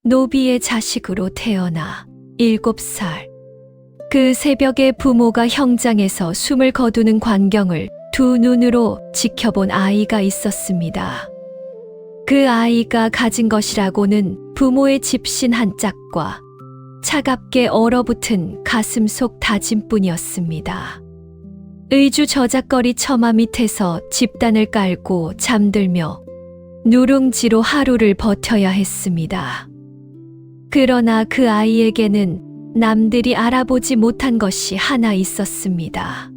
노비의 자식으로 태어나 7살. 그 새벽에 부모가 형장에서 숨을 거두는 광경을 두 눈으로 지켜본 아이가 있었습니다. 그 아이가 가진 것이라고는 부모의 집신 한 짝과 차갑게 얼어붙은 가슴 속 다짐뿐이었습니다. 의주 저작거리 처마 밑에서 집단을 깔고 잠들며 누룽지로 하루를 버텨야 했습니다. 그러나 그 아이에게는 남들이 알아보지 못한 것이 하나 있었습니다.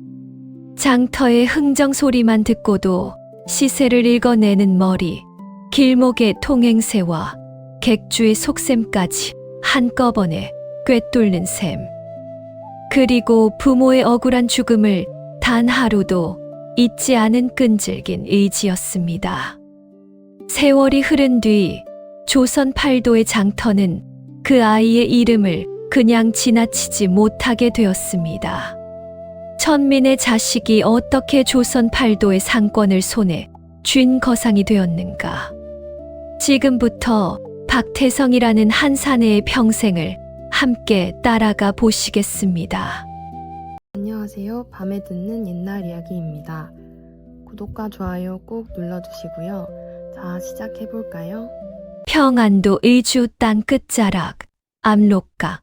장터의 흥정 소리만 듣고도 시세를 읽어내는 머리, 길목의 통행새와 객주의 속셈까지 한꺼번에 꿰뚫는 셈. 그리고 부모의 억울한 죽음을 단 하루도 잊지 않은 끈질긴 의지였습니다. 세월이 흐른 뒤 조선 팔도의 장터는 그 아이의 이름을 그냥 지나치지 못하게 되었습니다. 천민의 자식이 어떻게 조선 팔도의 상권을 손에 쥔 거상이 되었는가. 지금부터 박태성이라는 한 사내의 평생을 함께 따라가 보시겠습니다. 안녕하세요. 밤에 듣는 옛날 이야기입니다. 구독과 좋아요 꼭 눌러주시고요. 자, 시작해볼까요? 평안도 의주 땅 끝자락, 압록강.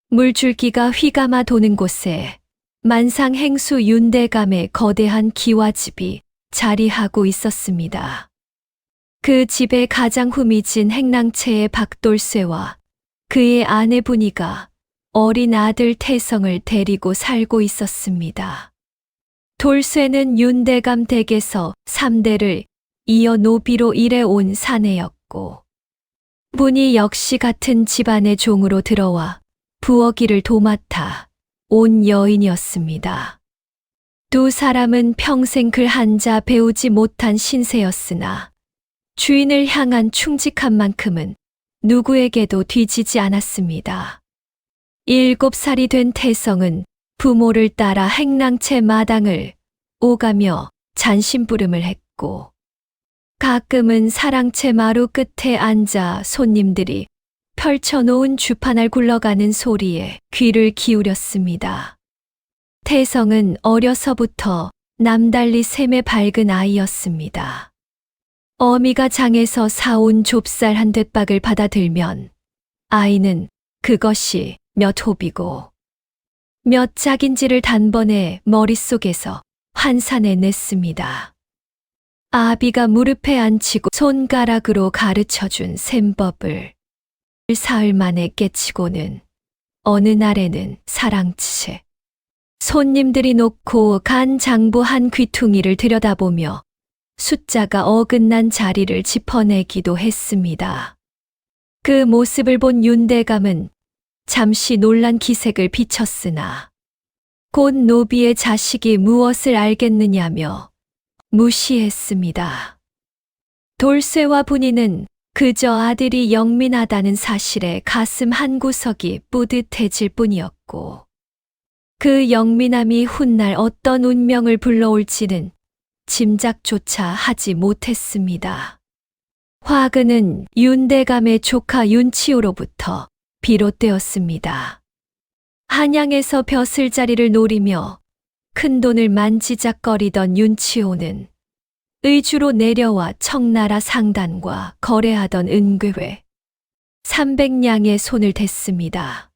물줄기가 휘감아 도는 곳에 만상행수 윤대감의 거대한 기와집이 자리하고 있었습니다. 그 집의 가장 후미진 행랑채의 박돌쇠와 그의 아내 분이가 어린 아들 태성을 데리고 살고 있었습니다. 돌쇠는 윤대감 댁에서 3대를 이어 노비로 일해온 사내였고, 분이 역시 같은 집안의 종으로 들어와 부엌일을 도맡아 온 여인이었습니다. 두 사람은 평생 글 한자 배우지 못한 신세였으나 주인을 향한 충직한 만큼은 누구에게도 뒤지지 않았습니다. 7살이 된 태성은 부모를 따라 행랑채 마당을 오가며 잔심부름을 했고, 가끔은 사랑채 마루 끝에 앉아 손님들이 펼쳐놓은 주판을 굴러가는 소리에 귀를 기울였습니다. 태성은 어려서부터 남달리 셈의 밝은 아이였습니다. 어미가 장에서 사온 좁쌀 한 돛박을 받아들면 아이는 그것이 몇 호비고 몇 짝인지를 단번에 머릿속에서 환산해냈습니다. 아비가 무릎에 앉히고 손가락으로 가르쳐준 셈법을 사흘 만에 깨치고는 어느 날에는 사랑채 손님들이 놓고 간 장부 한 귀퉁이를 들여다보며 숫자가 어긋난 자리를 짚어내기도 했습니다. 그 모습을 본 윤대감은 잠시 놀란 기색을 비쳤으나 곧 노비의 자식이 무엇을 알겠느냐며 무시했습니다. 돌쇠와 분이는 그저 아들이 영민하다는 사실에 가슴 한구석이 뿌듯해질 뿐이었고, 그 영민함이 훗날 어떤 운명을 불러올지는 짐작조차 하지 못했습니다. 화근은 윤대감의 조카 윤치호로부터 비롯되었습니다. 한양에서 벼슬자리를 노리며 큰돈을 만지작거리던 윤치호는 의주로 내려와 청나라 상단과 거래하던 은괴회 300냥의 손을 댔습니다.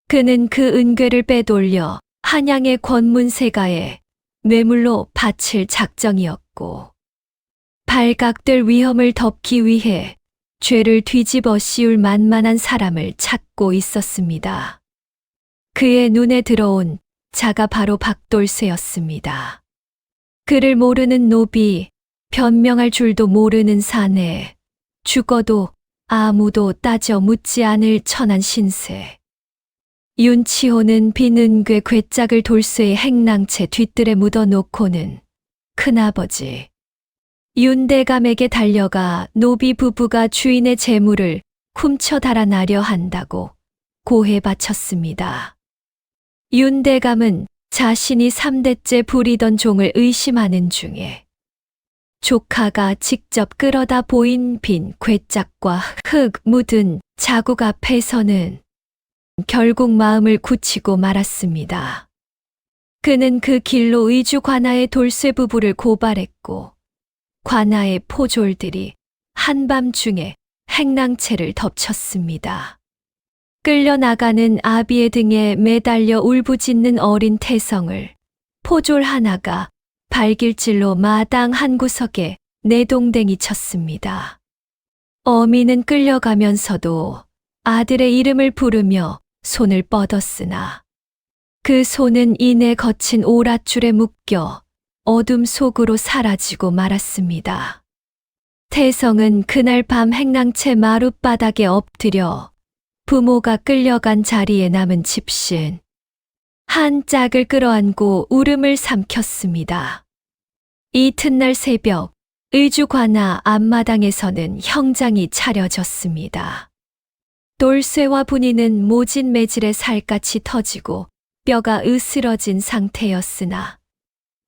그는 그 은괴를 빼돌려 한양의 권문세가에 뇌물로 바칠 작정이었고, 발각될 위험을 덮기 위해 죄를 뒤집어 씌울 만만한 사람을 찾고 있었습니다. 그의 눈에 들어온 자가 바로 박돌쇠였습니다. 그를 모르는 노비, 변명할 줄도 모르는 사내, 죽어도 아무도 따져 묻지 않을 천한 신세. 윤치호는 빈 은괴 괴짝을 돌쇠의 행랑채 뒷뜰에 묻어놓고는 큰아버지 윤대감에게 달려가 노비 부부가 주인의 재물을 훔쳐 달아나려 한다고 고해 바쳤습니다. 윤대감은 자신이 3대째 부리던 종을 의심하는 중에 조카가 직접 끌어다 보인 빈 괴짝과 흙 묻은 자국 앞에서는 결국 마음을 굳히고 말았습니다. 그는 그 길로 의주 관아의 돌쇠 부부를 고발했고 관아의 포졸들이 한밤중에 행랑채를 덮쳤습니다. 끌려나가는 아비의 등에 매달려 울부짖는 어린 태성을 포졸 하나가 발길질로 마당 한 구석에 내동댕이 쳤습니다. 어미는 끌려가면서도 아들의 이름을 부르며 손을 뻗었으나 그 손은 이내 거친 오랏줄에 묶여 어둠 속으로 사라지고 말았습니다. 태성은 그날 밤 행랑채 마룻바닥에 엎드려 부모가 끌려간 자리에 남은 집신 한 짝을 끌어안고 울음을 삼켰습니다. 이튿날 새벽 의주 관아 앞마당에서는 형장이 차려졌습니다. 돌쇠와 분이는 모진 매질에 살갗이 터지고 뼈가 으스러진 상태였으나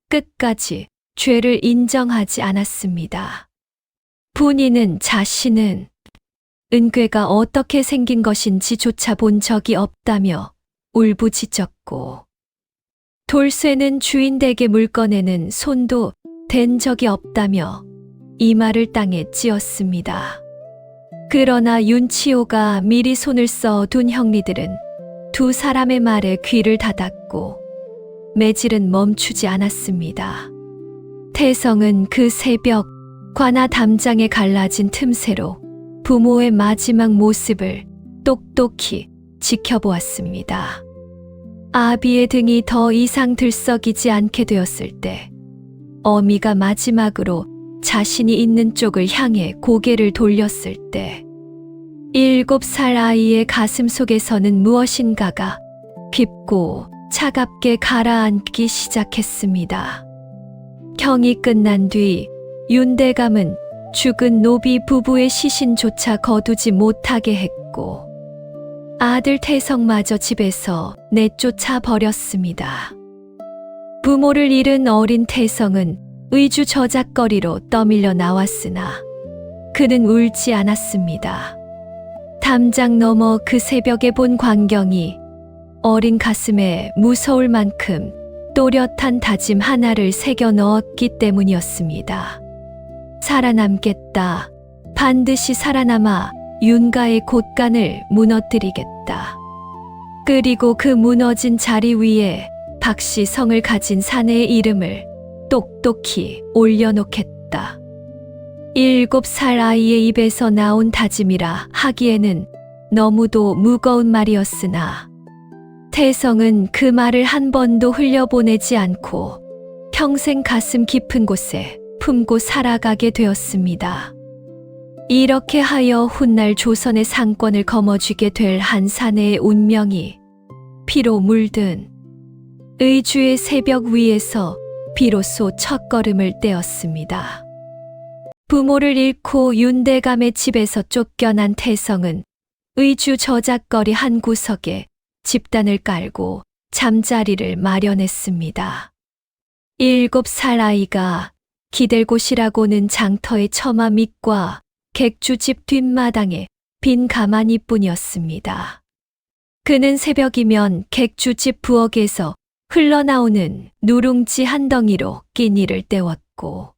끝까지 죄를 인정하지 않았습니다. 분이는 자신은 은괴가 어떻게 생긴 것인지조차 본 적이 없다며 울부짖었고 돌쇠는 주인 댁의 물건에는 손도 댄 적이 없다며 이마를 땅에 찧었습니다. 그러나 윤치호가 미리 손을 써둔 형리들은 두 사람의 말에 귀를 닫았고 매질은 멈추지 않았습니다. 태성은 그 새벽 관아 담장에 갈라진 틈새로 부모의 마지막 모습을 똑똑히 지켜보았습니다. 아비의 등이 더 이상 들썩이지 않게 되었을 때 어미가 마지막으로 자신이 있는 쪽을 향해 고개를 돌렸을 때 7살 아이의 가슴 속에서는 무엇인가가 깊고 차갑게 가라앉기 시작했습니다. 경이 끝난 뒤 윤대감은 죽은 노비 부부의 시신조차 거두지 못하게 했고 아들 태성마저 집에서 내쫓아 버렸습니다. 부모를 잃은 어린 태성은 의주 저작거리로 떠밀려 나왔으나 그는 울지 않았습니다. 담장 너머 그 새벽에 본 광경이 어린 가슴에 무서울 만큼 또렷한 다짐 하나를 새겨 넣었기 때문이었습니다. 살아남겠다. 반드시 살아남아 윤가의 곳간을 무너뜨리겠다. 그리고 그 무너진 자리 위에 박씨 성을 가진 사내의 이름을 똑똑히 올려놓겠다. 7살 아이의 입에서 나온 다짐이라 하기에는 너무도 무거운 말이었으나 태성은 그 말을 한 번도 흘려보내지 않고 평생 가슴 깊은 곳에 품고 살아가게 되었습니다. 이렇게 하여 훗날 조선의 상권을 거머쥐게 될 한 사내의 운명이 피로 물든 의주의 새벽 위에서 비로소 첫걸음을 떼었습니다. 부모를 잃고 윤대감의 집에서 쫓겨난 태성은 의주 저작거리 한 구석에 집단을 깔고 잠자리를 마련했습니다. 7살 아이가 기댈 곳이라고는 장터의 처마 밑과 객주집 뒷마당에 빈 가마니뿐이었습니다. 그는 새벽이면 객주집 부엌에서 흘러나오는 누룽지 한 덩이로 끼니를 때웠고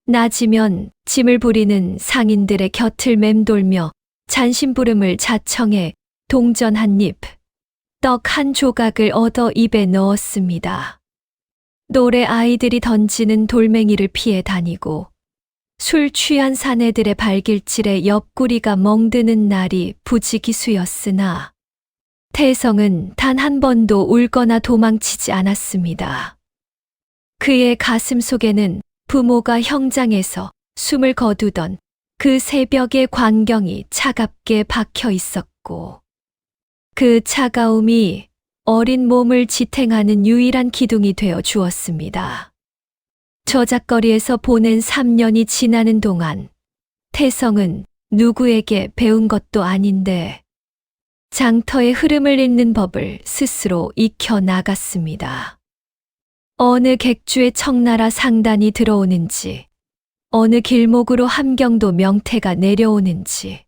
낮이면 짐을 부리는 상인들의 곁을 맴돌며 잔심부름을 자청해 동전 한 입, 떡 한 조각을 얻어 입에 넣었습니다. 노래 아이들이 던지는 돌멩이를 피해 다니고 술 취한 사내들의 발길질에 옆구리가 멍드는 날이 부지기수였으나 태성은 단 한 번도 울거나 도망치지 않았습니다. 그의 가슴 속에는 부모가 형장에서 숨을 거두던 그 새벽의 광경이 차갑게 박혀 있었고 그 차가움이 어린 몸을 지탱하는 유일한 기둥이 되어 주었습니다. 저작거리에서 보낸 3년이 지나는 동안 태성은 누구에게 배운 것도 아닌데 장터의 흐름을 읽는 법을 스스로 익혀 나갔습니다. 어느 객주의 청나라 상단이 들어오는지, 어느 길목으로 함경도 명태가 내려오는지,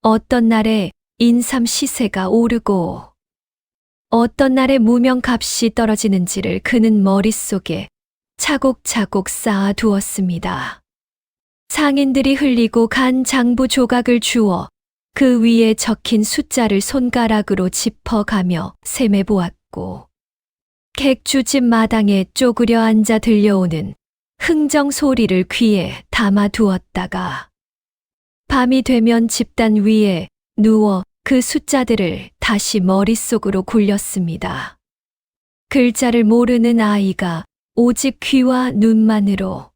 어떤 날에 인삼 시세가 오르고 어떤 날에 무명값이 떨어지는지를 그는 머릿속에 차곡차곡 쌓아 두었습니다. 상인들이 흘리고 간 장부 조각을 주워 그 위에 적힌 숫자를 손가락으로 짚어가며 셈해 보았고, 객주집 마당에 쪼그려 앉아 들려오는 흥정 소리를 귀에 담아 두었다가 밤이 되면 집단 위에 누워 그 숫자들을 다시 머릿속으로 굴렸습니다. 글자를 모르는 아이가 오직 귀와 눈만으로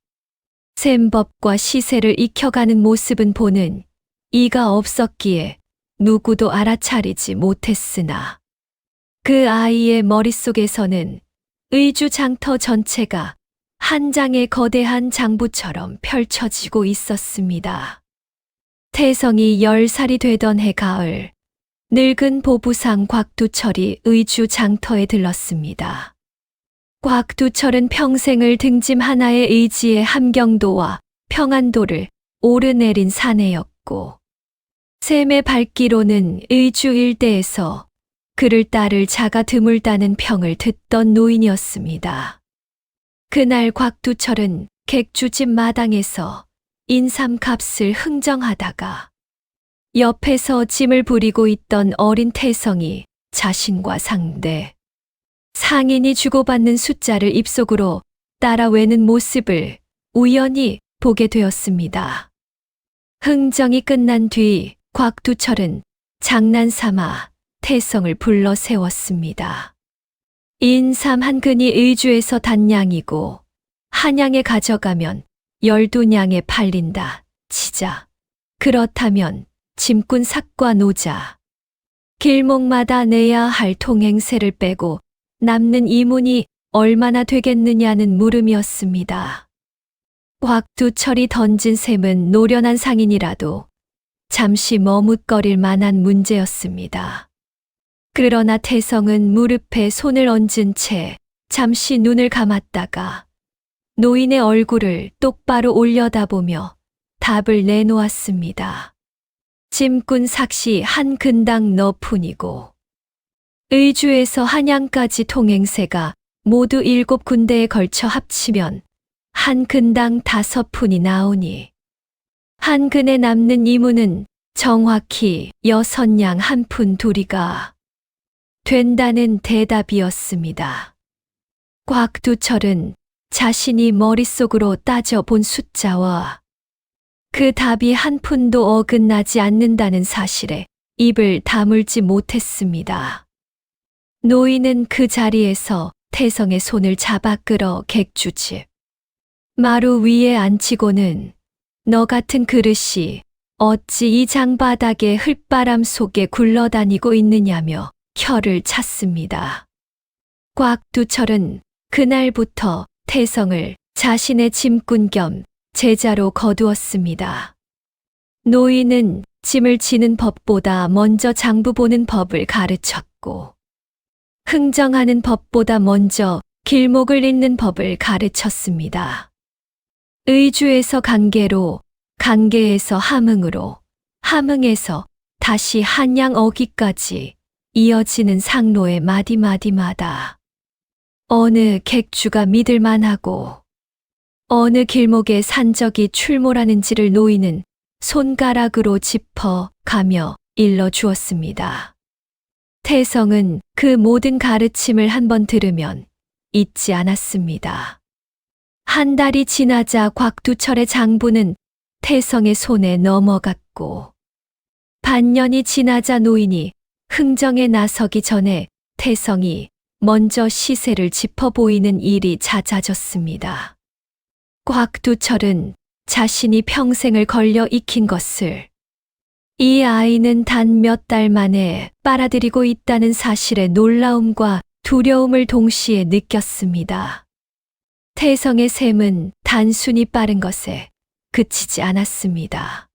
셈법과 시세를 익혀가는 모습은 보는 이가 없었기에 누구도 알아차리지 못했으나 그 아이의 머릿속에서는 의주 장터 전체가 한 장의 거대한 장부처럼 펼쳐지고 있었습니다. 태성이 10살이 되던 해 가을, 늙은 보부상 곽두철이 의주 장터에 들렀습니다. 곽두철은 평생을 등짐 하나의 의지에 함경도와 평안도를 오르내린 사내였고, 셈의 발기로는 의주 일대에서 그를 따를 자가 드물다는 평을 듣던 노인이었습니다. 그날 곽두철은 객주집 마당에서 인삼값을 흥정하다가 옆에서 짐을 부리고 있던 어린 태성이 자신과 상대, 상인이 주고받는 숫자를 입속으로 따라 외는 모습을 우연히 보게 되었습니다. 흥정이 끝난 뒤 곽두철은 장난삼아 태성을 불러 세웠습니다. 인삼 한 근이 의주에서 단량이고 한양에 가져가면 12냥에 팔린다 치자. 그렇다면 짐꾼 삭과 노자, 길목마다 내야 할 통행세를 빼고 남는 이문이 얼마나 되겠느냐는 물음이었습니다. 곽두철이 던진 셈은 노련한 상인이라도 잠시 머뭇거릴 만한 문제였습니다. 그러나 태성은 무릎에 손을 얹은 채 잠시 눈을 감았다가 노인의 얼굴을 똑바로 올려다보며 답을 내놓았습니다. 짐꾼 삭시 한 근당 너푼이고 의주에서 한양까지 통행세가 모두 7군데에 걸쳐 합치면 한 근당 5푼이 나오니 한 근에 남는 이문은 정확히 6냥 1푼 둘이가 된다는 대답이었습니다. 곽두철은 자신이 머릿속으로 따져본 숫자와 그 답이 한 푼도 어긋나지 않는다는 사실에 입을 다물지 못했습니다. 노인은 그 자리에서 태성의 손을 잡아 끌어 객주집 마루 위에 앉히고는 너 같은 그릇이 어찌 이 장바닥의 흙바람 속에 굴러다니고 있느냐며 혀를 찼습니다. 곽두철은 그날부터 태성을 자신의 짐꾼 겸 제자로 거두었습니다. 노인은 짐을 지는 법보다 먼저 장부 보는 법을 가르쳤고, 흥정하는 법보다 먼저 길목을 잇는 법을 가르쳤습니다. 의주에서 강계로, 강계에서 함흥으로, 함흥에서 다시 한양 어귀까지 이어지는 상로의 마디마디마다 어느 객주가 믿을만하고 어느 길목에 산적이 출몰하는지를 노인은 손가락으로 짚어 가며 일러주었습니다. 태성은 그 모든 가르침을 한번 들으면 잊지 않았습니다. 한 달이 지나자 곽두철의 장부는 태성의 손에 넘어갔고, 반년이 지나자 노인이 흥정에 나서기 전에 태성이 먼저 시세를 짚어 보이는 일이 잦아졌습니다. 곽두철은 자신이 평생을 걸려 익힌 것을 이 아이는 단 몇 달 만에 빨아들이고 있다는 사실에 놀라움과 두려움을 동시에 느꼈습니다. 태성의 셈은 단순히 빠른 것에 그치지 않았습니다.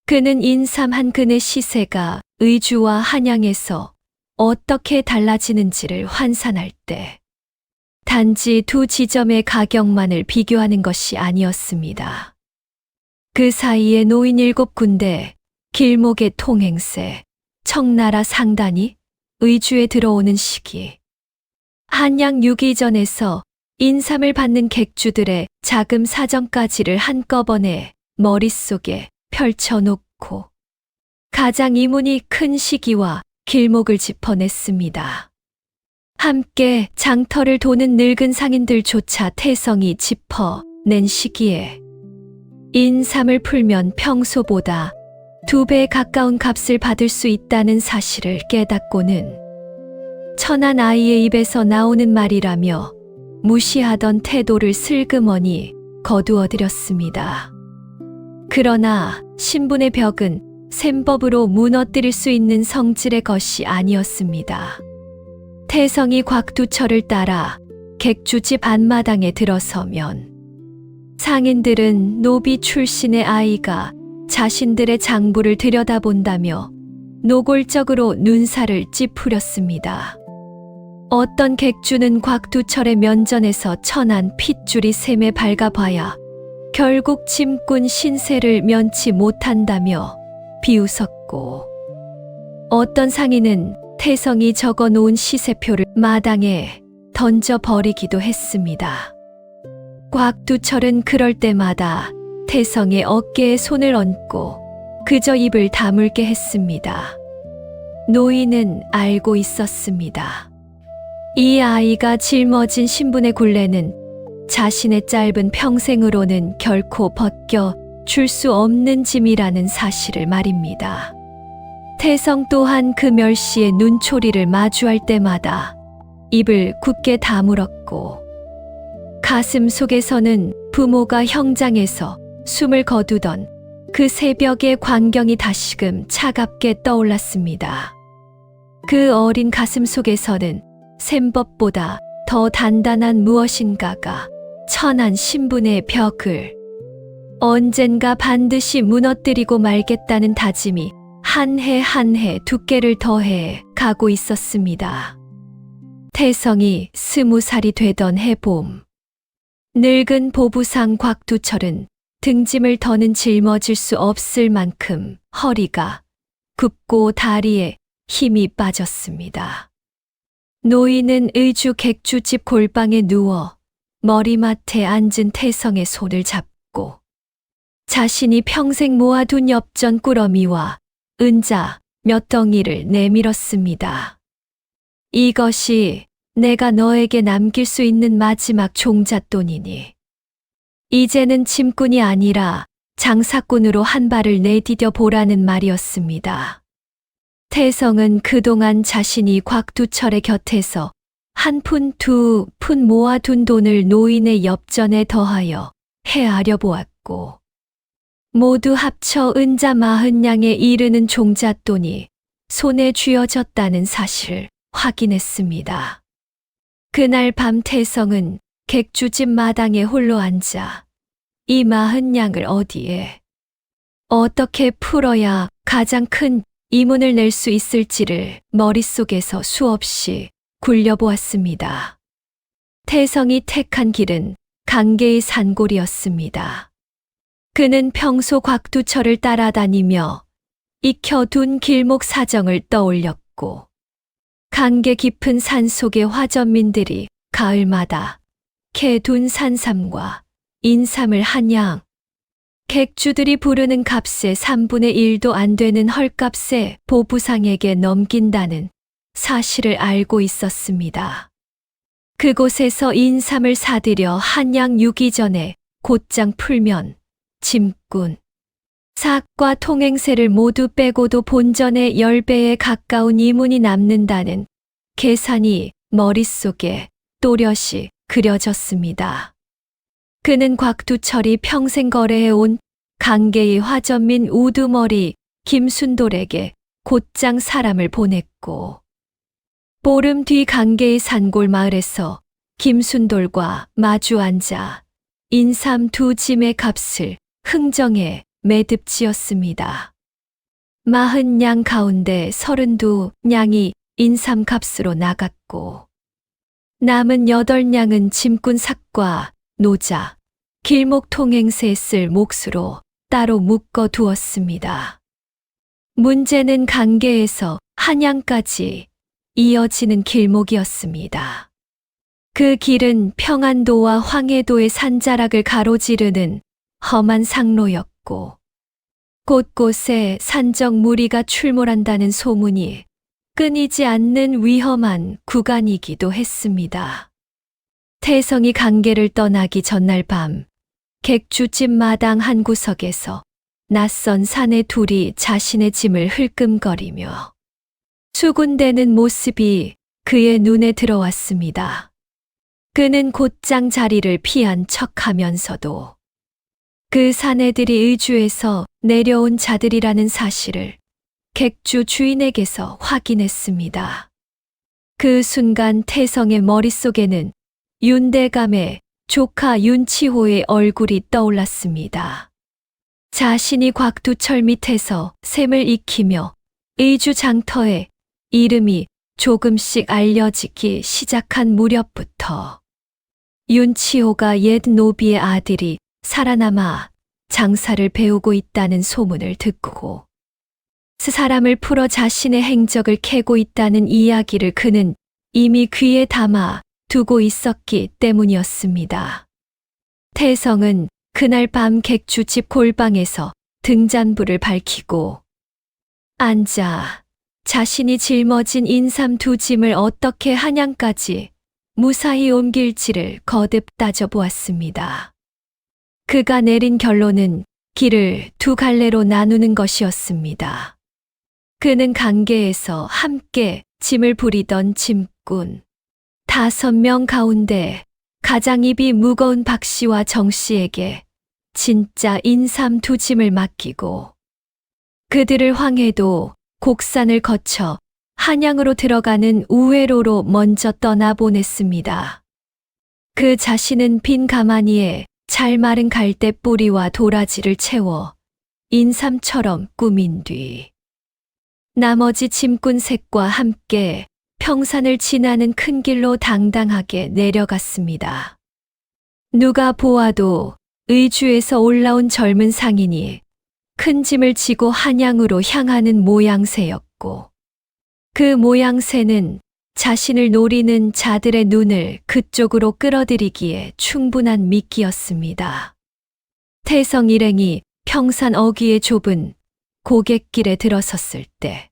그는 인삼 한 근의 시세가 의주와 한양에서 어떻게 달라지는지를 환산할 때 단지 두 지점의 가격만을 비교하는 것이 아니었습니다. 그 사이에 노인 7군데, 길목의 통행세, 청나라 상단이 의주에 들어오는 시기. 한양 6.2전에서 인삼을 받는 객주들의 자금 사정까지를 한꺼번에 머릿속에 펼쳐놓고 가장 이문이 큰 시기와 길목을 짚어냈습니다. 함께 장터를 도는 늙은 상인들조차 태성이 짚어낸 시기에 인삼을 풀면 평소보다 2배에 가까운 값을 받을 수 있다는 사실을 깨닫고는 천한 아이의 입에서 나오는 말이라며 무시하던 태도를 슬그머니 거두어들였습니다. 그러나 신분의 벽은 셈법으로 무너뜨릴 수 있는 성질의 것이 아니었습니다. 태성이 곽두철을 따라 객주집 앞마당에 들어서면 상인들은 노비 출신의 아이가 자신들의 장부를 들여다본다며 노골적으로 눈살을 찌푸렸습니다. 어떤 객주는 곽두철의 면전에서 천한 핏줄이 샘에 밝아봐야 결국 짐꾼 신세를 면치 못한다며 비웃었고, 어떤 상인은 태성이 적어놓은 시세표를 마당에 던져버리기도 했습니다. 곽두철은 그럴 때마다 태성의 어깨에 손을 얹고 그저 입을 다물게 했습니다. 노인은 알고 있었습니다. 이 아이가 짊어진 신분의 굴레는 자신의 짧은 평생으로는 결코 벗겨 줄 수 없는 짐이라는 사실을 말입니다. 태성 또한 그 멸시의 눈초리를 마주할 때마다 입을 굳게 다물었고, 가슴 속에서는 부모가 형장에서 숨을 거두던 그 새벽의 광경이 다시금 차갑게 떠올랐습니다. 그 어린 가슴 속에서는 셈법보다 더 단단한 무엇인가가 천한 신분의 벽을 언젠가 반드시 무너뜨리고 말겠다는 다짐이 한 해 한 해 두께를 더해 가고 있었습니다. 태성이 20살이 되던 해봄, 늙은 보부상 곽두철은 등짐을 더는 짊어질 수 없을 만큼 허리가 굽고 다리에 힘이 빠졌습니다. 노인은 의주 객주집 골방에 누워 머리맡에 앉은 태성의 손을 잡고 자신이 평생 모아둔 엽전 꾸러미와 은자 몇 덩이를 내밀었습니다. 이것이 내가 너에게 남길 수 있는 마지막 종잣돈이니 이제는 짐꾼이 아니라 장사꾼으로 한 발을 내디뎌 보라는 말이었습니다. 태성은 그동안 자신이 곽두철의 곁에서 한 푼, 2푼 모아둔 돈을 노인의 엽전에 더하여 헤아려 보았고, 모두 합쳐 은자 40냥에 이르는 종잣돈이 손에 쥐어졌다는 사실을 확인했습니다. 그날 밤 태성은 객주집 마당에 홀로 앉아 이 40냥을 어디에 어떻게 풀어야 가장 큰 이문을 낼 수 있을지를 머릿속에서 수없이 굴려보았습니다. 태성이 택한 길은 강계의 산골이었습니다. 그는 평소 곽두철을 따라다니며 익혀둔 길목 사정을 떠올렸고, 강계 깊은 산속의 화전민들이 가을마다 캐둔 산삼과 인삼을 한양 객주들이 부르는 값의 3분의 1도 안 되는 헐값에 보부상에게 넘긴다는 사실을 알고 있었습니다. 그곳에서 인삼을 사들여 한양 6.2전에 곧장 풀면 짐꾼, 삭과 통행세를 모두 빼고도 본전의 10배에 가까운 이문이 남는다는 계산이 머릿속에 또렷이 그려졌습니다. 그는 곽두철이 평생 거래해온 강계의 화전민 우두머리 김순돌에게 곧장 사람을 보냈고, 보름 뒤 강계의 산골 마을에서 김순돌과 마주 앉아 인삼 2짐의 값을 흥정해 매듭지었습니다. 40냥 가운데 32냥이 인삼 값으로 나갔고, 남은 8냥은 짐꾼 삭과 노자, 길목 통행세에 쓸 몫으로 따로 묶어 두었습니다. 문제는 강계에서 한양까지 이어지는 길목이었습니다. 그 길은 평안도와 황해도의 산자락을 가로지르는 험한 상로였고 곳곳에 산적 무리가 출몰한다는 소문이 끊이지 않는 위험한 구간이기도 했습니다. 태성이 강계를 떠나기 전날 밤 객주집 마당 한 구석에서 낯선 사내 둘이 자신의 짐을 흘끔거리며 수군대는 모습이 그의 눈에 들어왔습니다. 그는 곧장 자리를 피한 척하면서도 그 사내들이 의주에서 내려온 자들이라는 사실을 객주 주인에게서 확인했습니다. 그 순간 태성의 머릿속에는 윤대감의 조카 윤치호의 얼굴이 떠올랐습니다. 자신이 곽두철 밑에서 샘을 익히며 의주 장터에 이름이 조금씩 알려지기 시작한 무렵부터 윤치호가 옛 노비의 아들이 살아남아 장사를 배우고 있다는 소문을 듣고 사람을 풀어 자신의 행적을 캐고 있다는 이야기를 그는 이미 귀에 담아 두고 있었기 때문이었습니다. 태성은 그날 밤 객주집 골방에서 등잔불을 밝히고 앉아 자신이 짊어진 인삼 두 짐을 어떻게 한양까지 무사히 옮길지를 거듭 따져보았습니다. 그가 내린 결론은 길을 두 갈래로 나누는 것이었습니다. 그는 강계에서 함께 짐을 부리던 짐꾼 5명 가운데 가장 입이 무거운 박씨와 정씨에게 진짜 인삼 두 짐을 맡기고 그들을 황해도 곡산을 거쳐 한양으로 들어가는 우회로로 먼저 떠나보냈습니다. 그 자신은 빈 가마니에 잘 마른 갈대 뿌리와 도라지를 채워 인삼처럼 꾸민 뒤 나머지 짐꾼 셋과 함께 평산을 지나는 큰 길로 당당하게 내려갔습니다. 누가 보아도 의주에서 올라온 젊은 상인이 큰 짐을 지고 한양으로 향하는 모양새였고 그 모양새는 자신을 노리는 자들의 눈을 그쪽으로 끌어들이기에 충분한 미끼였습니다. 태성 일행이 평산 어귀의 좁은 고갯길에 들어섰을 때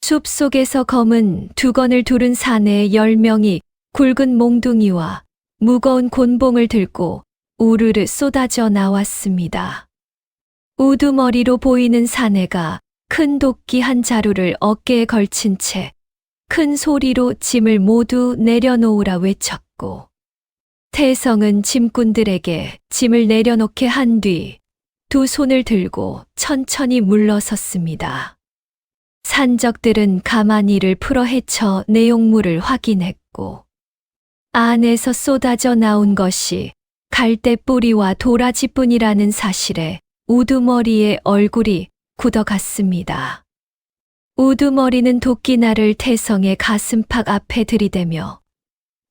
숲속에서 검은 두건을 두른 사내의 10명이 굵은 몽둥이와 무거운 곤봉을 들고 우르르 쏟아져 나왔습니다. 우두머리로 보이는 사내가 큰 도끼 한 자루를 어깨에 걸친 채 큰 소리로 짐을 모두 내려놓으라 외쳤고 태성은 짐꾼들에게 짐을 내려놓게 한 뒤 두 손을 들고 천천히 물러섰습니다. 산적들은 가마니를 풀어 헤쳐 내용물을 확인했고 안에서 쏟아져 나온 것이 갈대 뿌리와 도라지뿐이라는 사실에 우두머리의 얼굴이 굳어갔습니다. 우두머리는 도끼날을 태성의 가슴팍 앞에 들이대며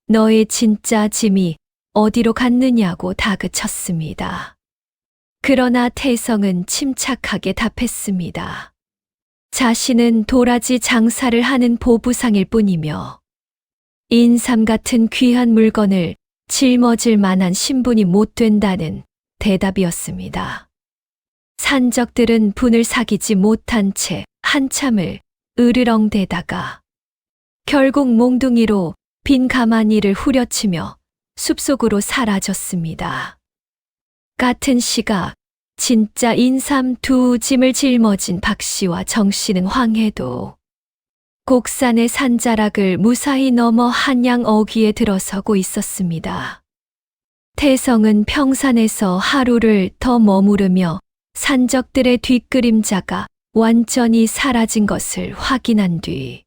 너의 진짜 짐이 어디로 갔느냐고 다그쳤습니다. 그러나 태성은 침착하게 답했습니다. 자신은 도라지 장사를 하는 보부상일 뿐이며 인삼 같은 귀한 물건을 짊어질 만한 신분이 못 된다는 대답이었습니다. 산적들은 분을 사기지 못한 채 한참을 으르렁대다가 결국 몽둥이로 빈 가마니를 후려치며 숲속으로 사라졌습니다. 같은 시각 진짜 인삼 두 짐을 짊어진 박씨와 정씨는 황해도 곡산의 산자락을 무사히 넘어 한양 어귀에 들어서고 있었습니다. 태성은 평산에서 하루를 더 머무르며 산적들의 뒷그림자가 완전히 사라진 것을 확인한 뒤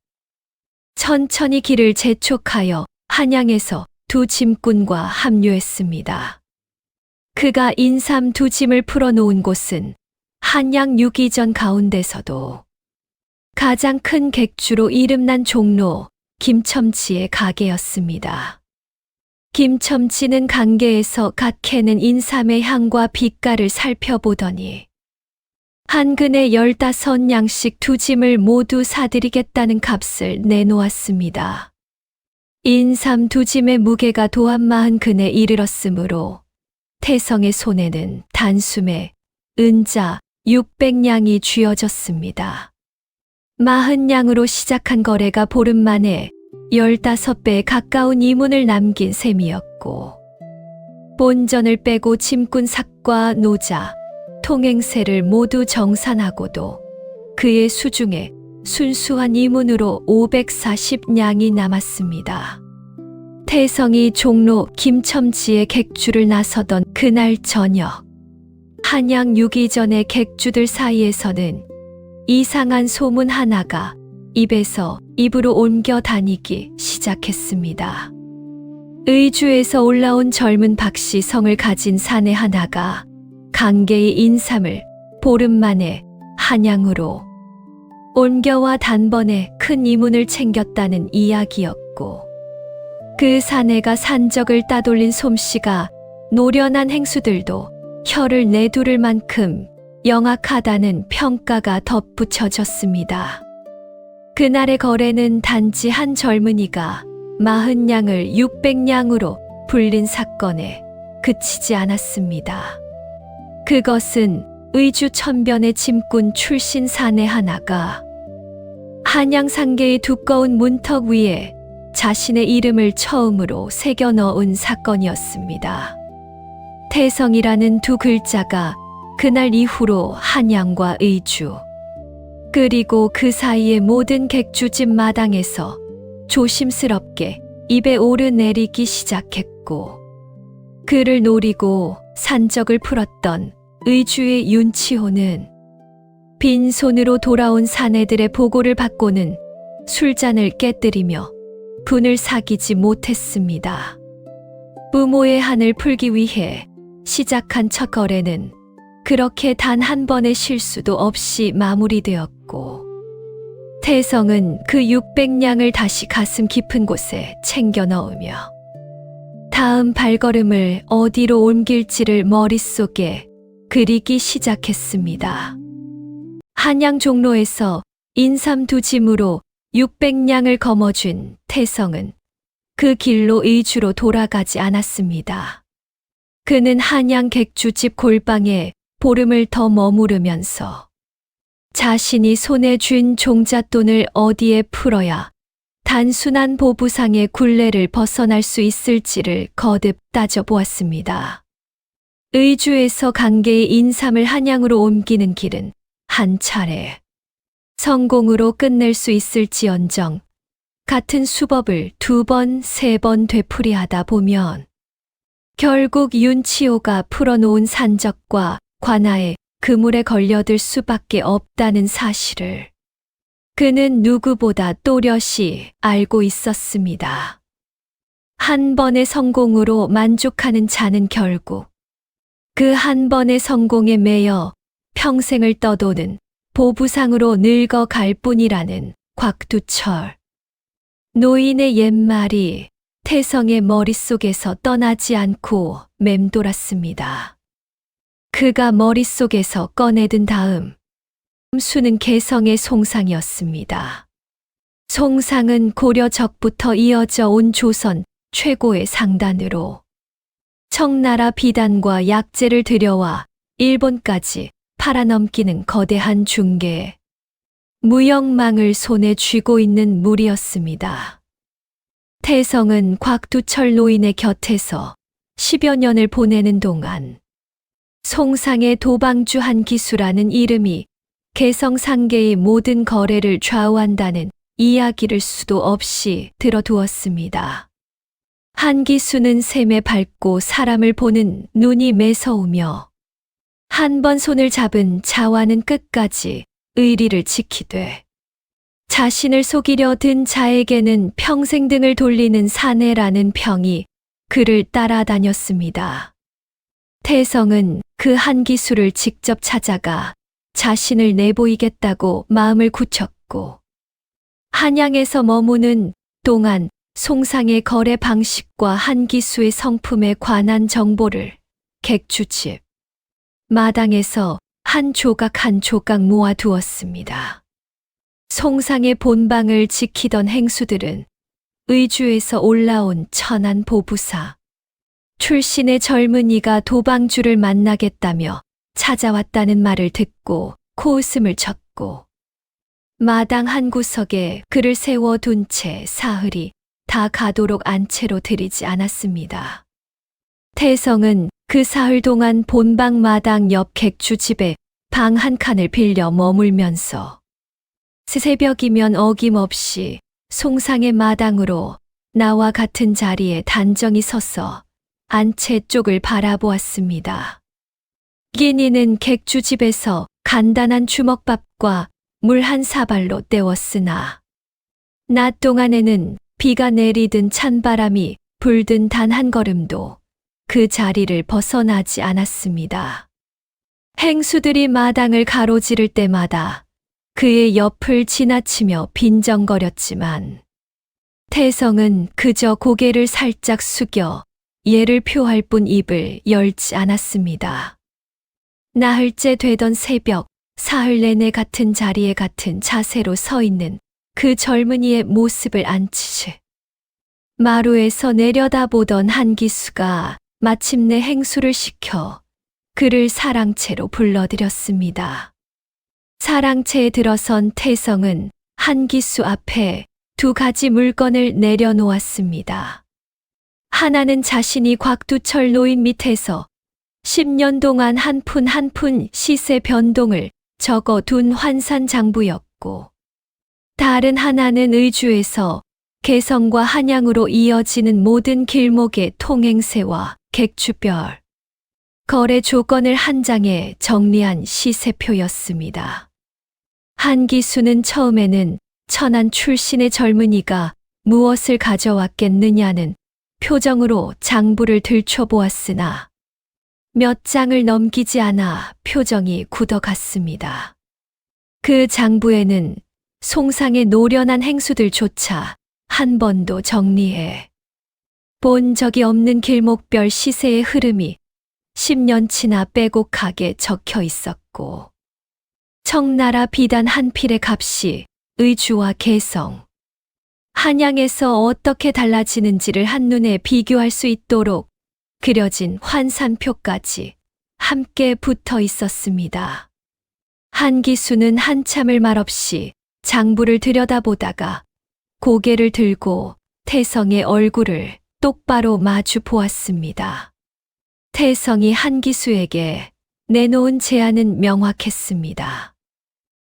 천천히 길을 재촉하여 한양에서 두 짐꾼과 합류했습니다. 그가 인삼 두 짐을 풀어놓은 곳은 한양 유기전 가운데서도 가장 큰 객주로 이름난 종로 김첨지의 가게였습니다. 김첨지는 강계에서 갓 캐는 인삼의 향과 빛깔을 살펴보더니 한 근에 15냥씩 두 짐을 모두 사드리겠다는 값을 내놓았습니다. 인삼 두 짐의 무게가 도합 40근에 이르렀으므로 태성의 손에는 단숨에 은자 600냥이 쥐어졌습니다. 40냥으로 시작한 거래가 보름 만에 15배에 가까운 이문을 남긴 셈이었고, 본전을 빼고 짐꾼 삭과 노자, 통행세를 모두 정산하고도 그의 수중에 순수한 이문으로 540냥이 남았습니다. 태성이 종로 김첨지에 객주를 나서던 그날 저녁, 한양 6일 전의 객주들 사이에서는 이상한 소문 하나가 입에서 입으로 옮겨 다니기 시작했습니다. 의주에서 올라온 젊은 박씨 성을 가진 사내 하나가 강계의 인삼을 보름 만에 한양으로 옮겨와 단번에 큰 이문을 챙겼다는 이야기였고, 그 사내가 산적을 따돌린 솜씨가 노련한 행수들도 혀를 내두를 만큼 영악하다는 평가가 덧붙여졌습니다. 그날의 거래는 단지 한 젊은이가 40냥을 600냥으로 불린 사건에 그치지 않았습니다. 그것은 의주 천변의 짐꾼 출신 사내 하나가 한양 상계의 두꺼운 문턱 위에 자신의 이름을 처음으로 새겨 넣은 사건이었습니다. 태성이라는 두 글자가 그날 이후로 한양과 의주, 그리고 그 사이의 모든 객주집 마당에서 조심스럽게 입에 오르내리기 시작했고, 그를 노리고 산적을 풀었던 의주의 윤치호는 빈손으로 돌아온 사내들의 보고를 받고는 술잔을 깨뜨리며 분을 사귀지 못했습니다. 부모의 한을 풀기 위해 시작한 첫 거래는 그렇게 단 한 번의 실수도 없이 마무리되었고, 태성은 그 600냥을 다시 가슴 깊은 곳에 챙겨 넣으며 다음 발걸음을 어디로 옮길지를 머릿속에 그리기 시작했습니다. 한양 종로에서 인삼 두 짐으로 600냥을 거머쥔 태성은 그 길로 의주로 돌아가지 않았습니다. 그는 한양 객주집 골방에 보름을 더 머무르면서 자신이 손에 쥔 종잣돈을 어디에 풀어야 단순한 보부상의 굴레를 벗어날 수 있을지를 거듭 따져보았습니다. 의주에서 강계의 인삼을 한양으로 옮기는 길은 한 차례 성공으로 끝낼 수 있을지언정 같은 수법을 2번, 3번 되풀이하다 보면 결국 윤치호가 풀어놓은 산적과 관아에 그물에 걸려들 수밖에 없다는 사실을 그는 누구보다 또렷이 알고 있었습니다. 한 번의 성공으로 만족하는 자는 결국 그 한 번의 성공에 매여 평생을 떠도는 보부상으로 늙어갈 뿐이라는 곽두철 노인의 옛말이 태성의 머릿속에서 떠나지 않고 맴돌았습니다. 그가 머릿속에서 꺼내든 다음 수는 개성의 송상이었습니다. 송상은 고려 적부터 이어져 온 조선 최고의 상단으로 청나라 비단과 약재를 들여와 일본까지 팔아넘기는 거대한 중개, 무역망을 손에 쥐고 있는 무리였습니다. 태성은 곽두철 노인의 곁에서 10여 년을 보내는 동안 송상의 도방주 한기수라는 이름이 개성상계의 모든 거래를 좌우한다는 이야기를 수도 없이 들어두었습니다. 한기수는 셈에 밝고 사람을 보는 눈이 매서우며 한 번 손을 잡은 자와는 끝까지 의리를 지키되 자신을 속이려 든 자에게는 평생 등을 돌리는 사내라는 평이 그를 따라다녔습니다. 태성은 그 한기수를 직접 찾아가 자신을 내보이겠다고 마음을 굳혔고, 한양에서 머무는 동안 송상의 거래 방식과 한기수의 성품에 관한 정보를 객주집 마당에서 한 조각 한 조각 모아두었습니다. 송상의 본방을 지키던 행수들은 의주에서 올라온 천안 보부사 출신의 젊은이가 도방주를 만나겠다며 찾아왔다는 말을 듣고 코웃음을 쳤고 마당 한 구석에 그를 세워둔 채 사흘이 다 가도록 안채로 들이지 않았습니다. 태성은 그 사흘 동안 본방 마당 옆 객주 집에 방 한 칸을 빌려 머물면서 새벽이면 어김없이 송상의 마당으로 나와 같은 자리에 단정히 서서 안채 쪽을 바라보았습니다. 끼니는 객주 집에서 간단한 주먹밥과 물 한 사발로 때웠으나 낮 동안에는 비가 내리든 찬바람이 불든 단 한 걸음도 그 자리를 벗어나지 않았습니다. 행수들이 마당을 가로지를 때마다 그의 옆을 지나치며 빈정거렸지만 태성은 그저 고개를 살짝 숙여 예를 표할 뿐 입을 열지 않았습니다. 나흘째 되던 새벽, 사흘 내내 같은 자리에 같은 자세로 서 있는 그 젊은이의 모습을 안치지. 마루에서 내려다보던 한기수가 마침내 행수를 시켜 그를 사랑채로 불러들였습니다. 사랑채에 들어선 태성은 한기수 앞에 두 가지 물건을 내려놓았습니다. 하나는 자신이 곽두철 노인 밑에서 10년 동안 한 푼 한 푼 시세 변동을 적어둔 환산장부였고 다른 하나는 의주에서 개성과 한양으로 이어지는 모든 길목의 통행세와 객주별, 거래 조건을 한 장에 정리한 시세표였습니다. 한기수는 처음에는 천안 출신의 젊은이가 무엇을 가져왔겠느냐는 표정으로 장부를 들춰보았으나 몇 장을 넘기지 않아 표정이 굳어갔습니다. 그 장부에는 송상의 노련한 행수들조차 한 번도 정리해 본 적이 없는 길목별 시세의 흐름이 10년치나 빼곡하게 적혀 있었고 청나라 비단 한 필의 값이 의주와 개성, 한양에서 어떻게 달라지는지를 한눈에 비교할 수 있도록 그려진 환산표까지 함께 붙어 있었습니다. 한기수는 한참을 말없이 장부를 들여다보다가 고개를 들고 태성의 얼굴을 똑바로 마주 보았습니다. 태성이 한기수에게 내놓은 제안은 명확했습니다.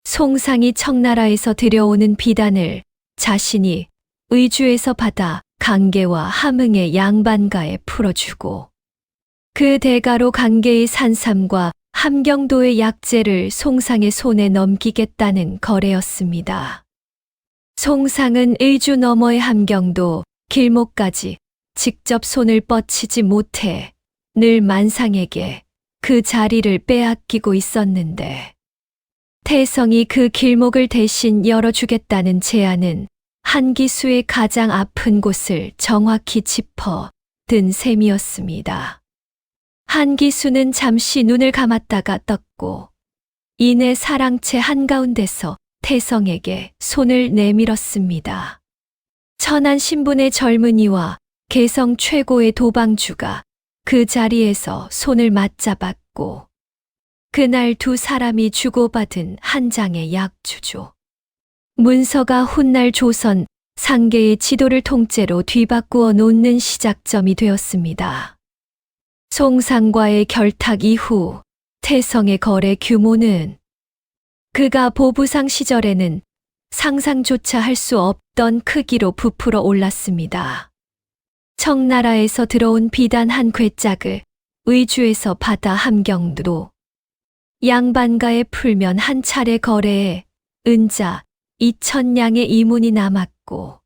송상이 청나라에서 들여오는 비단을 자신이 의주에서 받아 강계와 함흥의 양반가에 풀어주고 그 대가로 강계의 산삼과 함경도의 약재를 송상의 손에 넘기겠다는 거래였습니다. 송상은 의주 너머의 함경도 길목까지 직접 손을 뻗치지 못해 늘 만상에게 그 자리를 빼앗기고 있었는데 태성이 그 길목을 대신 열어주겠다는 제안은 한기수의 가장 아픈 곳을 정확히 짚어 든 셈이었습니다. 한기수는 잠시 눈을 감았다가 떴고 이내 사랑채 한가운데서 태성에게 손을 내밀었습니다. 천안 신분의 젊은이와 개성 최고의 도방주가 그 자리에서 손을 맞잡았고 그날 두 사람이 주고받은 한 장의 약주죠. 문서가 훗날 조선 상계의 지도를 통째로 뒤바꾸어 놓는 시작점이 되었습니다. 송상과의 결탁 이후 태성의 거래 규모는 그가 보부상 시절에는 상상조차 할 수 없던 크기로 부풀어 올랐습니다. 청나라에서 들어온 비단 한 궤짝을 의주에서 받아 함경도로 양반가에 풀면 한 차례 거래에 은자 2,000냥의 이문이 남았고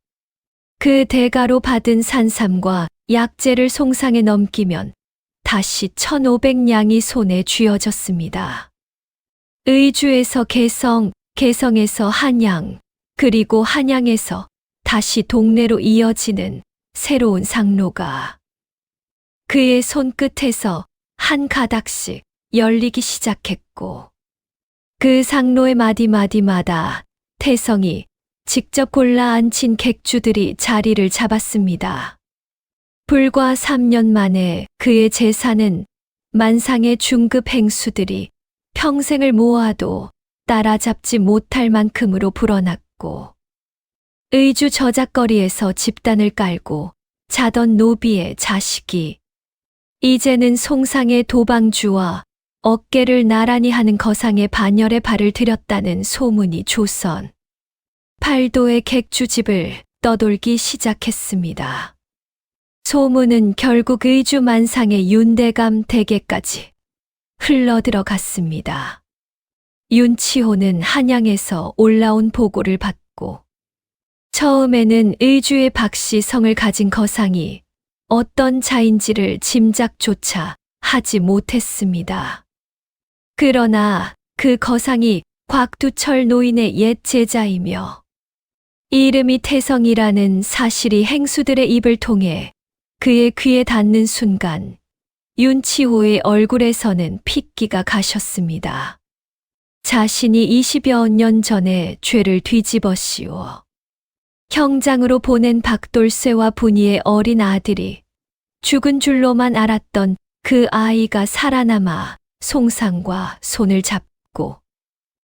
그 대가로 받은 산삼과 약재를 송상에 넘기면 다시 1,500냥이 손에 쥐어졌습니다. 의주에서 개성, 개성에서 한양, 그리고 한양에서 다시 동래로 이어지는 새로운 상로가 그의 손끝에서 한 가닥씩 열리기 시작했고 그 상로의 마디마디마다 태성이 직접 골라 앉힌 객주들이 자리를 잡았습니다. 불과 3년 만에 그의 재산은 만상의 중급 행수들이 평생을 모아도 따라잡지 못할 만큼으로 불어났고, 의주 저작거리에서 집단을 깔고 자던 노비의 자식이 이제는 송상의 도방주와 어깨를 나란히 하는 거상의 반열에 발을 들였다는 소문이 조선 팔도의 객주집을 떠돌기 시작했습니다. 소문은 결국 의주 만상의 윤대감 댁에까지 흘러들어갔습니다. 윤치호는 한양에서 올라온 보고를 받고 처음에는 의주의 박씨 성을 가진 거상이 어떤 자인지를 짐작조차 하지 못했습니다. 그러나 그 거상이 곽두철 노인의 옛 제자이며 이름이 태성이라는 사실이 행수들의 입을 통해 그의 귀에 닿는 순간 윤치호의 얼굴에서는 핏기가 가셨습니다. 자신이 20여 년 전에 죄를 뒤집어 씌워 형장으로 보낸 박돌쇠와 분이의 어린 아들이 죽은 줄로만 알았던 그 아이가 살아남아 송상과 손을 잡고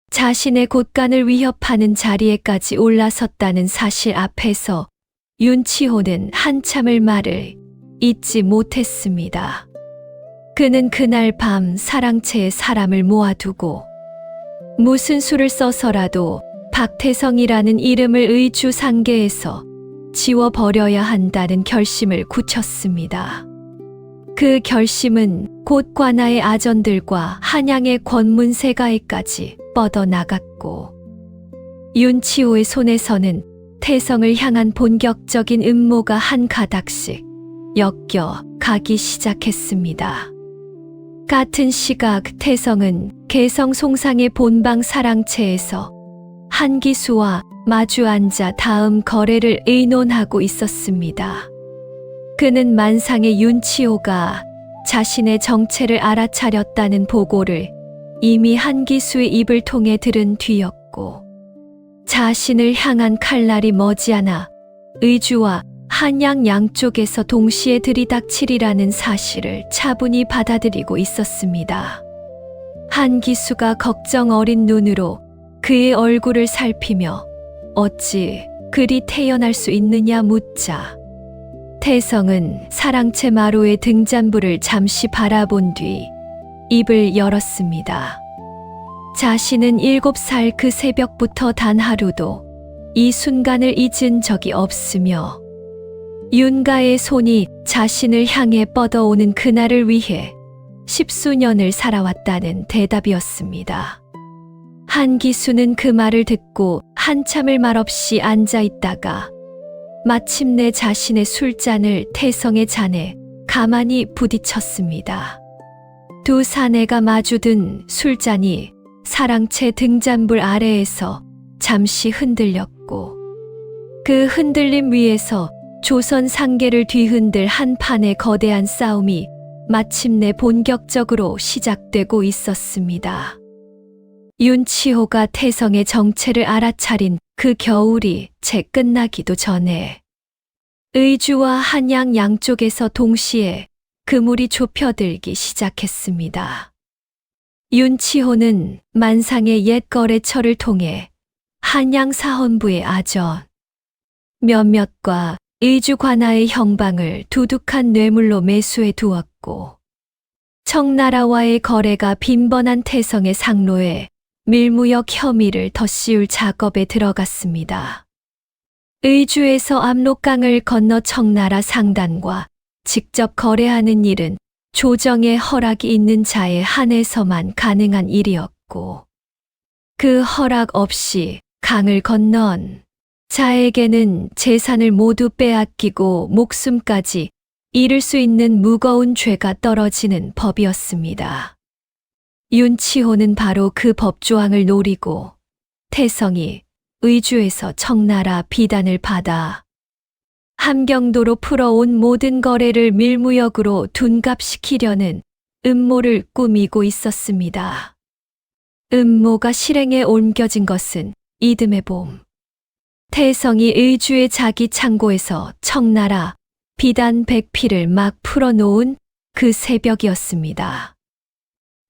자신의 곳간을 위협하는 자리에까지 올라섰다는 사실 앞에서 윤치호는 한참을 말을 잇지 못했습니다. 그는 그날 밤 사랑채에 사람을 모아두고 무슨 수를 써서라도 박태성이라는 이름을 의주 상계에서 지워버려야 한다는 결심을 굳혔습니다. 그 결심은 곧 관아의 아전들과 한양의 권문세가에까지 뻗어나갔고 윤치호의 손에서는 태성을 향한 본격적인 음모가 한 가닥씩 엮여 가기 시작했습니다. 같은 시각 태성은 개성 송상의 본방 사랑채에서 한기수와 마주 앉아 다음 거래를 의논하고 있었습니다. 그는 만상의 윤치호가 자신의 정체를 알아차렸다는 보고를 이미 한기수의 입을 통해 들은 뒤였고, 자신을 향한 칼날이 머지않아 의주와 한양 양쪽에서 동시에 들이닥치리라는 사실을 차분히 받아들이고 있었습니다. 한기수가 걱정 어린 눈으로 그의 얼굴을 살피며 어찌 그리 태연할 수 있느냐 묻자 태성은 사랑채 마루의 등잔불을 잠시 바라본 뒤 입을 열었습니다. 자신은 7살 그 새벽부터 단 하루도 이 순간을 잊은 적이 없으며 윤가의 손이 자신을 향해 뻗어오는 그날을 위해 10수년을 살아왔다는 대답이었습니다. 한기수는 그 말을 듣고 한참을 말없이 앉아 있다가 마침내 자신의 술잔을 태성의 잔에 가만히 부딪혔습니다. 두 사내가 마주든 술잔이 사랑채 등잔불 아래에서 잠시 흔들렸고 그 흔들림 위에서 조선 상계를 뒤흔들 한 판의 거대한 싸움이 마침내 본격적으로 시작되고 있었습니다. 윤치호가 태성의 정체를 알아차린 그 겨울이 채 끝나기도 전에 의주와 한양 양쪽에서 동시에 그물이 좁혀들기 시작했습니다. 윤치호는 만상의 옛 거래처를 통해 한양 사헌부의 아전 몇몇과 의주 관아의 형방을 두둑한 뇌물로 매수해 두었고, 청나라와의 거래가 빈번한 태성의 상로에 밀무역 혐의를 덧씌울 작업에 들어갔습니다. 의주에서 압록강을 건너 청나라 상단과 직접 거래하는 일은 조정의 허락이 있는 자에 한해서만 가능한 일이었고, 그 허락 없이 강을 건넌 자에게는 재산을 모두 빼앗기고 목숨까지 잃을 수 있는 무거운 죄가 떨어지는 법이었습니다. 윤치호는 바로 그 법조항을 노리고 태성이 의주에서 청나라 비단을 받아 함경도로 풀어온 모든 거래를 밀무역으로 둔갑시키려는 음모를 꾸미고 있었습니다. 음모가 실행에 옮겨진 것은 이듬해 봄. 태성이 의주의 자기 창고에서 청나라 비단 100피를 막 풀어놓은 그 새벽이었습니다.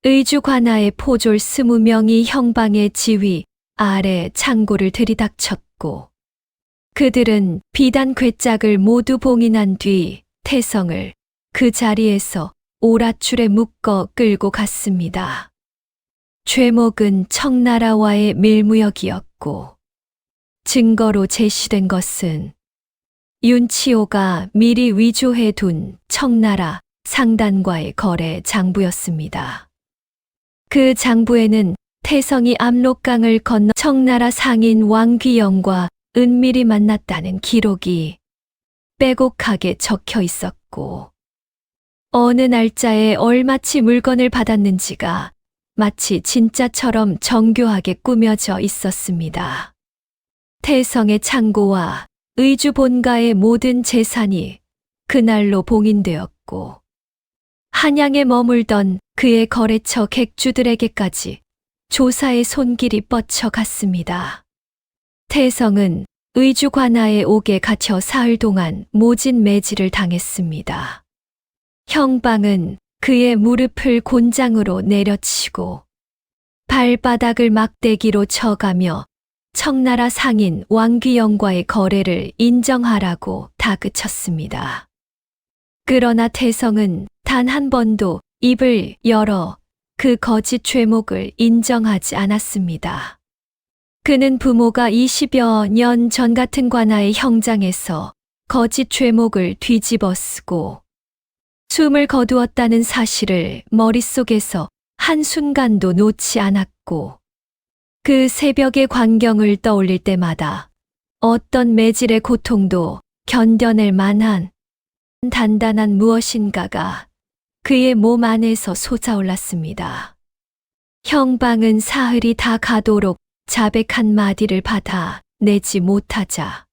의주 관아의 포졸 20명이 형방의 지휘 아래 창고를 들이닥쳤고 그들은 비단 궤짝을 모두 봉인한 뒤 태성을 그 자리에서 오랏줄에 묶어 끌고 갔습니다. 죄목은 청나라와의 밀무역이었고 증거로 제시된 것은 윤치호가 미리 위조해 둔 청나라 상단과의 거래 장부였습니다. 그 장부에는 태성이 압록강을 건너 청나라 상인 왕귀영과 은밀히 만났다는 기록이 빼곡하게 적혀 있었고 어느 날짜에 얼마치 물건을 받았는지가 마치 진짜처럼 정교하게 꾸며져 있었습니다. 태성의 창고와 의주 본가의 모든 재산이 그날로 봉인되었고 한양에 머물던 그의 거래처 객주들에게까지 조사의 손길이 뻗쳐갔습니다. 태성은 의주 관아에 옥에 갇혀 사흘 동안 모진 매질을 당했습니다. 형방은 그의 무릎을 곤장으로 내려치고 발바닥을 막대기로 쳐가며 청나라 상인 왕귀영과의 거래를 인정하라고 다그쳤습니다. 그러나 태성은 단 한 번도 입을 열어 그 거짓 죄목을 인정하지 않았습니다. 그는 부모가 20여 년 전 같은 관아의 형장에서 거짓 죄목을 뒤집어 쓰고 숨을 거두었다는 사실을 머릿속에서 한순간도 놓지 않았고 그 새벽의 광경을 떠올릴 때마다 어떤 매질의 고통도 견뎌낼 만한 단단한 무엇인가가 그의 몸 안에서 솟아올랐습니다. 형방은 사흘이 다 가도록 자백한 마디를 받아 내지 못하자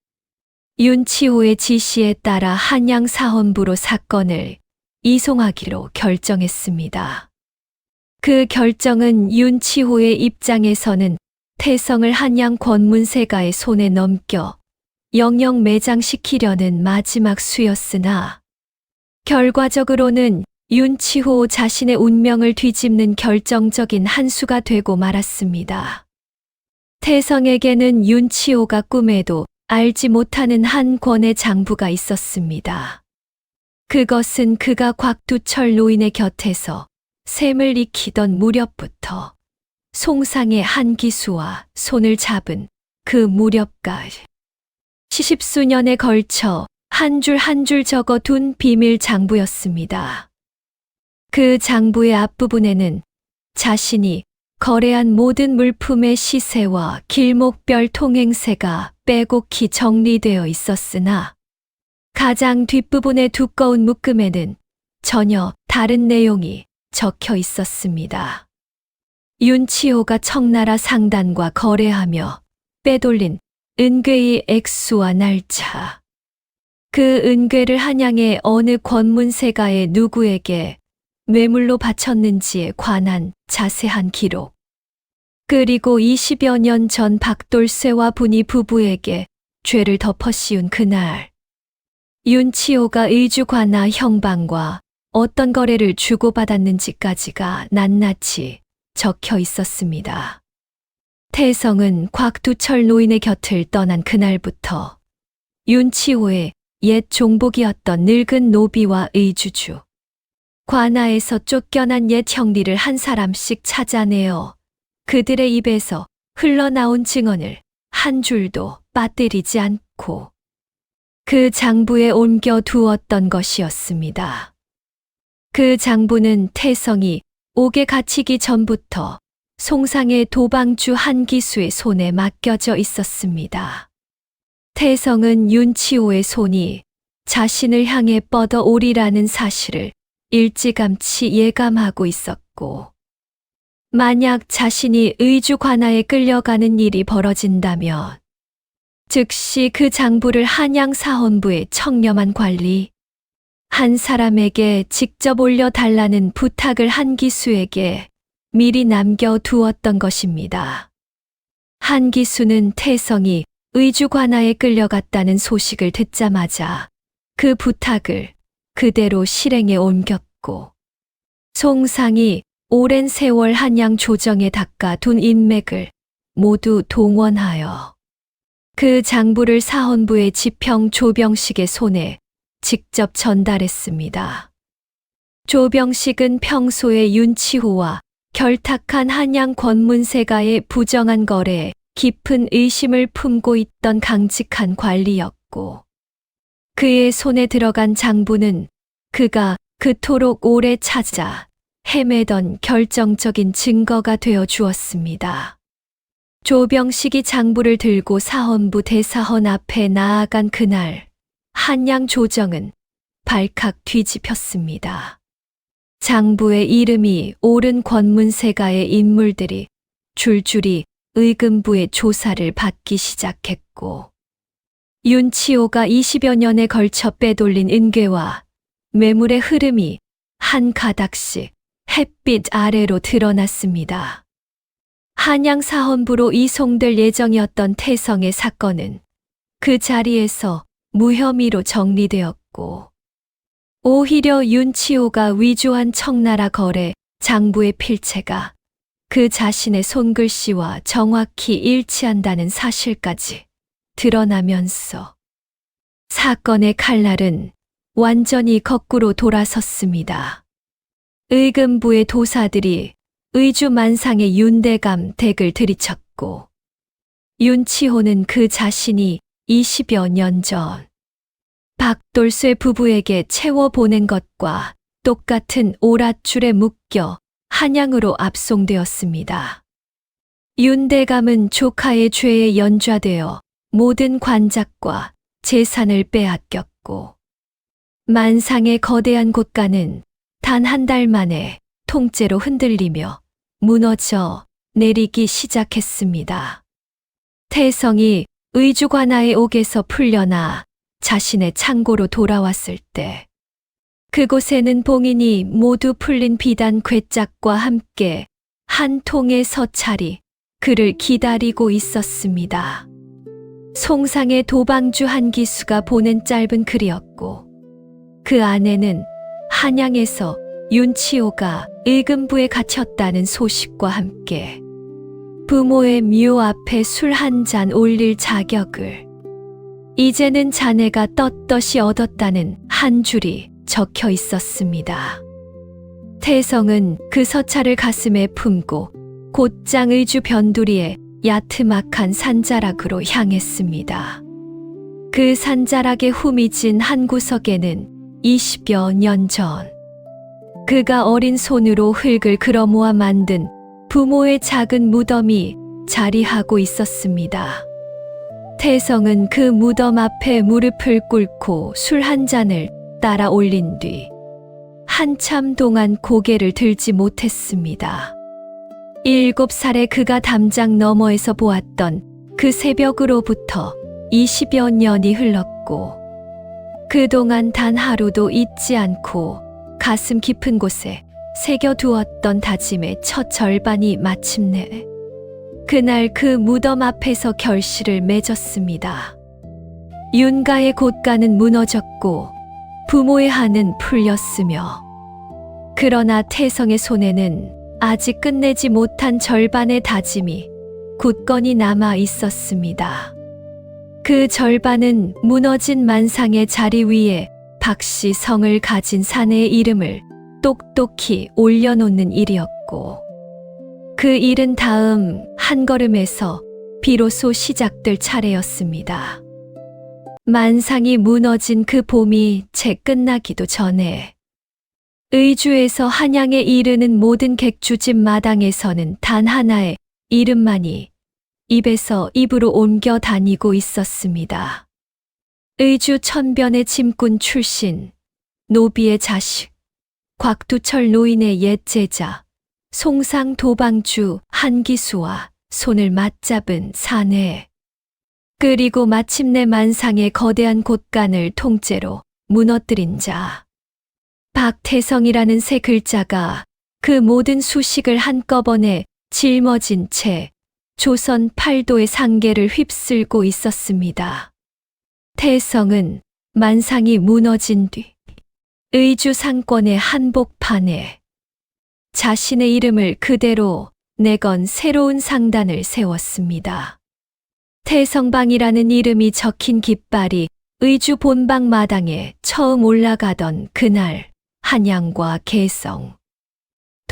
윤치호의 지시에 따라 한양 사헌부로 사건을 이송하기로 결정했습니다. 그 결정은 윤치호의 입장에서는 태성을 한양 권문세가의 손에 넘겨 영영 매장시키려는 마지막 수였으나 결과적으로는 윤치호 자신의 운명을 뒤집는 결정적인 한 수가 되고 말았습니다. 태성에게는 윤치호가 꿈에도 알지 못하는 한 권의 장부가 있었습니다. 그것은 그가 곽두철 노인의 곁에서 샘을 익히던 무렵부터 송상의 한기수와 손을 잡은 그 무렵까지 시십수년에 걸쳐 한 줄 한 줄 적어둔 비밀 장부였습니다. 그 장부의 앞부분에는 자신이 거래한 모든 물품의 시세와 길목별 통행세가 빼곡히 정리되어 있었으나 가장 뒷부분의 두꺼운 묶음에는 전혀 다른 내용이 적혀 있었습니다. 윤치호가 청나라 상단과 거래하며 빼돌린 은괴의 액수와 날짜, 그 은괴를 한양의 어느 권문세가의 누구에게 매물로 바쳤는지에 관한 자세한 기록, 그리고 20여 년 전 박돌쇠와 분이 부부에게 죄를 덮어씌운 그날 윤치호가 의주 관아 형방과 어떤 거래를 주고받았는지까지가 낱낱이 적혀 있었습니다. 태성은 곽두철 노인의 곁을 떠난 그날부터 윤치호의 옛 종복이었던 늙은 노비와 의주주, 관아에서 쫓겨난 옛 형리를 한 사람씩 찾아내어 그들의 입에서 흘러나온 증언을 한 줄도 빠뜨리지 않고 그 장부에 옮겨 두었던 것이었습니다. 그 장부는 태성이 옥에 갇히기 전부터 송상의 도방주 한기수의 손에 맡겨져 있었습니다. 태성은 윤치호의 손이 자신을 향해 뻗어오리라는 사실을 일찌감치 예감하고 있었고, 만약 자신이 의주 관아에 끌려가는 일이 벌어진다면 즉시 그 장부를 한양 사헌부의 청렴한 관리, 한 사람에게 직접 올려달라는 부탁을 한기수에게 미리 남겨두었던 것입니다. 한기수는 태성이 의주 관아에 끌려갔다는 소식을 듣자마자 그 부탁을 그대로 실행에 옮겼고, 송상이 오랜 세월 한양 조정에 닦아둔 인맥을 모두 동원하여 그 장부를 사헌부의 지평 조병식의 손에 직접 전달했습니다. 조병식은 평소에 윤치호와 결탁한 한양 권문세가의 부정한 거래에 깊은 의심을 품고 있던 강직한 관리였고, 그의 손에 들어간 장부는 그가 그토록 오래 찾아 헤매던 결정적인 증거가 되어 주었습니다. 조병식이 장부를 들고 사헌부 대사헌 앞에 나아간 그날, 한양 조정은 발칵 뒤집혔습니다. 장부의 이름이 오른 권문세가의 인물들이 줄줄이 의금부의 조사를 받기 시작했고, 윤치호가 20여 년에 걸쳐 빼돌린 은괴와 매물의 흐름이 한 가닥씩 햇빛 아래로 드러났습니다. 한양 사헌부로 이송될 예정이었던 태성의 사건은 그 자리에서 무혐의로 정리되었고, 오히려 윤치호가 위조한 청나라 거래 장부의 필체가 그 자신의 손글씨와 정확히 일치한다는 사실까지 드러나면서 사건의 칼날은 완전히 거꾸로 돌아섰습니다. 의금부의 도사들이 의주 만상의 윤대감 댁을 들이쳤고, 윤치호는 그 자신이 20여 년 전 박돌쇠 부부에게 채워보낸 것과 똑같은 오랏줄에 묶여 한양으로 압송되었습니다. 윤대감은 조카의 죄에 연좌되어 모든 관작과 재산을 빼앗겼고, 만상의 거대한 곳간은 단 한 달 만에 통째로 흔들리며 무너져 내리기 시작했습니다. 태성이 의주 관아의 옥에서 풀려나 자신의 창고로 돌아왔을 때, 그곳에는 봉인이 모두 풀린 비단 괴짝과 함께 한 통의 서찰이 그를 기다리고 있었습니다. 송상의 도방주 한기수가 보낸 짧은 글이었고, 그 안에는 한양에서 윤치호가 의금부에 갇혔다는 소식과 함께 부모의 묘 앞에 술 한 잔 올릴 자격을 이제는 자네가 떳떳이 얻었다는 한 줄이 적혀 있었습니다. 태성은 그 서찰을 가슴에 품고 곧장 의주 변두리에 야트막한 산자락으로 향했습니다. 그 산자락에 후미진 한 구석에는 20여 년 전 그가 어린 손으로 흙을 걸어모아 만든 부모의 작은 무덤이 자리하고 있었습니다. 태성은 그 무덤 앞에 무릎을 꿇고 술 한 잔을 따라 올린 뒤 한참 동안 고개를 들지 못했습니다. 7살에 그가 담장 너머에서 보았던 그 새벽으로부터 20여 년이 흘렀고, 그동안 단 하루도 잊지 않고 가슴 깊은 곳에 새겨두었던 다짐의 첫 절반이 마침내 그날 그 무덤 앞에서 결실을 맺었습니다. 윤가의 곳간은 무너졌고 부모의 한은 풀렸으며, 그러나 태성의 손에는 아직 끝내지 못한 절반의 다짐이 굳건히 남아 있었습니다. 그 절반은 무너진 만상의 자리 위에 박씨 성을 가진 사내의 이름을 똑똑히 올려놓는 일이었고, 그 일은 다음 한 걸음에서 비로소 시작될 차례였습니다. 만상이 무너진 그 봄이 채 끝나기도 전에 의주에서 한양에 이르는 모든 객주집 마당에서는 단 하나의 이름만이 입에서 입으로 옮겨 다니고 있었습니다. 의주 천변의 짐꾼 출신, 노비의 자식, 곽두철 노인의 옛 제자, 송상 도방주 한기수와 손을 맞잡은 사내, 그리고 마침내 만상의 거대한 곳간을 통째로 무너뜨린 자, 박태성이라는 세 글자가 그 모든 수식을 한꺼번에 짊어진 채 조선 팔도의 상계를 휩쓸고 있었습니다. 태성은 만상이 무너진 뒤 의주 상권의 한복판에 자신의 이름을 그대로 내건 새로운 상단을 세웠습니다. 태성방이라는 이름이 적힌 깃발이 의주 본방 마당에 처음 올라가던 그날 한양과 개성,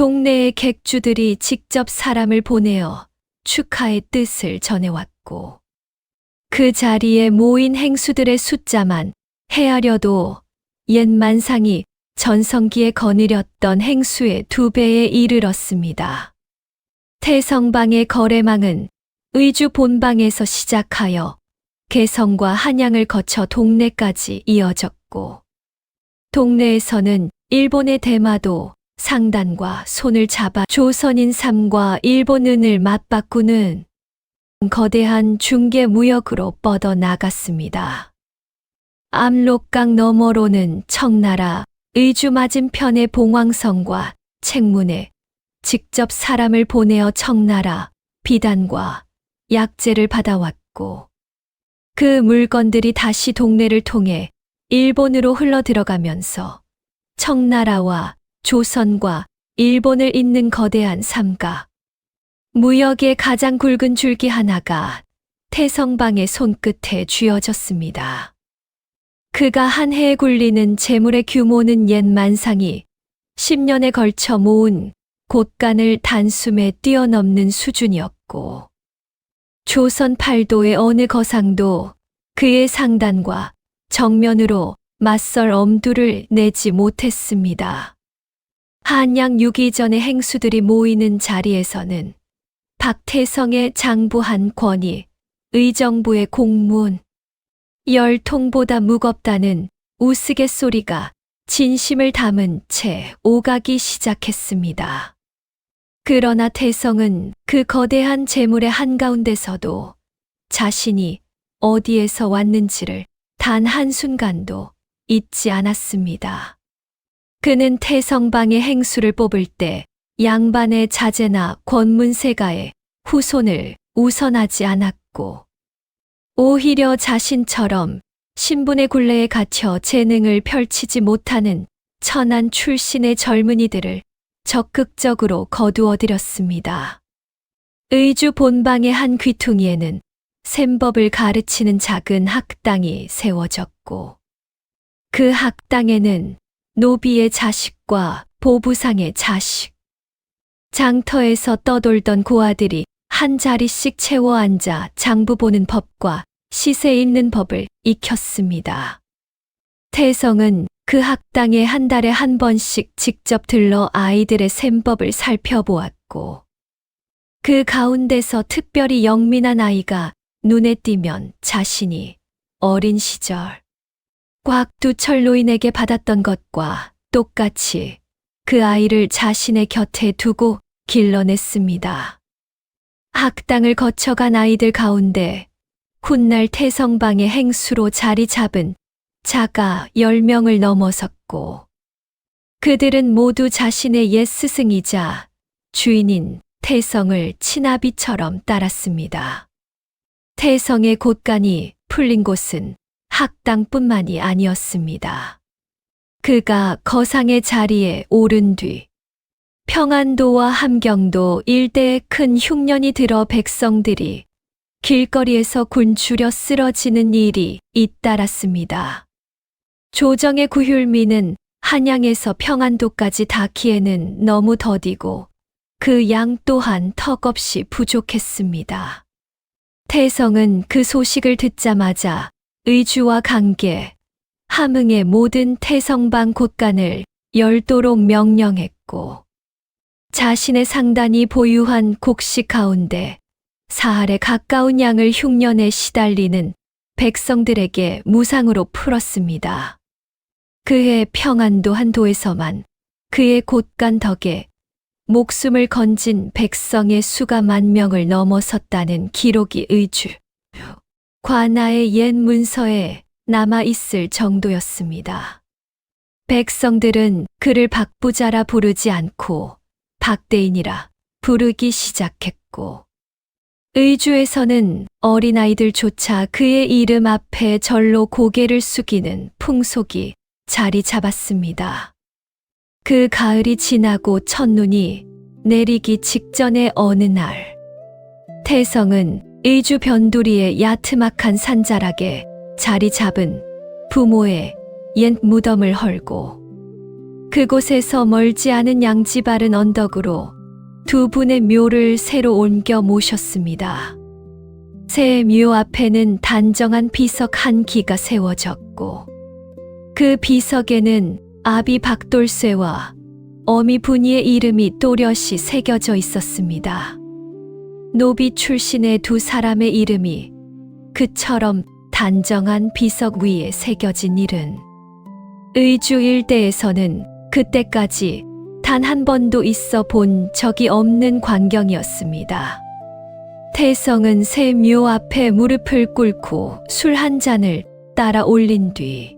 동네의 객주들이 직접 사람을 보내어 축하의 뜻을 전해왔고 그 자리에 모인 행수들의 숫자만 헤아려도 옛 만상이 전성기에 거느렸던 행수의 2배에 이르렀습니다. 태성방의 거래망은 의주 본방에서 시작하여 개성과 한양을 거쳐 동네까지 이어졌고 동네에서는 일본의 대마도 상단과 손을 잡아 조선인 삶과 일본은을 맞바꾸는 거대한 중개 무역으로 뻗어나갔습니다. 압록강 너머로는 청나라 의주 맞은편의 봉황성과 책문에 직접 사람을 보내어 청나라 비단과 약재를 받아왔고 그 물건들이 다시 동네를 통해 일본으로 흘러들어가면서 청나라와 조선과 일본을 잇는 거대한 삼가 무역의 가장 굵은 줄기 하나가 태성방의 손끝에 쥐어졌습니다. 그가 한 해에 굴리는 재물의 규모는 옛 만상이 10년에 걸쳐 모은 곳간을 단숨에 뛰어넘는 수준이었고 조선 팔도의 어느 거상도 그의 상단과 정면으로 맞설 엄두를 내지 못했습니다. 한양 6.2 전의 행수들이 모이는 자리에서는 박태성의 장부한 권이 의정부의 공문 10통보다 무겁다는 우스갯소리가 진심을 담은 채 오가기 시작했습니다. 그러나 태성은 그 거대한 재물의 한가운데서도 자신이 어디에서 왔는지를 단 한순간도 잊지 않았습니다. 그는 태성방의 행수를 뽑을 때 양반의 자제나 권문세가의 후손을 우선하지 않았고 오히려 자신처럼 신분의 굴레에 갇혀 재능을 펼치지 못하는 천한 출신의 젊은이들을 적극적으로 거두어들였습니다. 의주 본방의 한 귀퉁이에는 셈법을 가르치는 작은 학당이 세워졌고 그 학당에는 노비의 자식과 보부상의 자식, 장터에서 떠돌던 고아들이 한 자리씩 채워 앉아 장부 보는 법과 시세 읽는 법을 익혔습니다. 태성은 그 학당에 한 달에 한 번씩 직접 들러 아이들의 셈법을 살펴보았고 그 가운데서 특별히 영민한 아이가 눈에 띄면 자신이 어린 시절 곽두철 노인에게 받았던 것과 똑같이 그 아이를 자신의 곁에 두고 길러냈습니다. 학당을 거쳐간 아이들 가운데 훗날 태성방의 행수로 자리 잡은 자가 10명을 넘어섰고 그들은 모두 자신의 옛 스승이자 주인인 태성을 친아비처럼 따랐습니다. 태성의 곳간이 풀린 곳은 학당뿐만이 아니었습니다. 그가 거상의 자리에 오른 뒤 평안도와 함경도 일대에 큰 흉년이 들어 백성들이 길거리에서 굶주려 쓰러지는 일이 잇따랐습니다. 조정의 구휼민은 한양에서 평안도까지 닿기에는 너무 더디고 그 양 또한 턱없이 부족했습니다. 태성은 그 소식을 듣자마자 의주와 강계, 함흥의 모든 태성방 곳간을 열도록 명령했고 자신의 상단이 보유한 곡식 가운데 사할에 가까운 양을 흉년에 시달리는 백성들에게 무상으로 풀었습니다. 그해 평안도 한 도에서만 그의 곳간 덕에 목숨을 건진 백성의 수가 10,000명을 넘어섰다는 기록이 의주 관아의 옛 문서에 남아있을 정도였습니다. 백성들은 그를 박부자라 부르지 않고 박대인이라 부르기 시작했고, 의주에서는 어린아이들조차 그의 이름 앞에 절로 고개를 숙이는 풍속이 자리 잡았습니다. 그 가을이 지나고 첫눈이 내리기 직전의 어느 날, 태성은 의주 변두리의 야트막한 산자락에 자리 잡은 부모의 옛 무덤을 헐고, 그곳에서 멀지 않은 양지 바른 언덕으로 두 분의 묘를 새로 옮겨 모셨습니다. 새 묘 앞에는 단정한 비석 한 기가 세워졌고, 그 비석에는 아비 박돌쇠와 어미 분이의 이름이 또렷이 새겨져 있었습니다. 노비 출신의 두 사람의 이름이 그처럼 단정한 비석 위에 새겨진 일은 의주 일대에서는 그때까지 단 한 번도 있어 본 적이 없는 광경이었습니다. 태성은 새 묘 앞에 무릎을 꿇고 술 한 잔을 따라 올린 뒤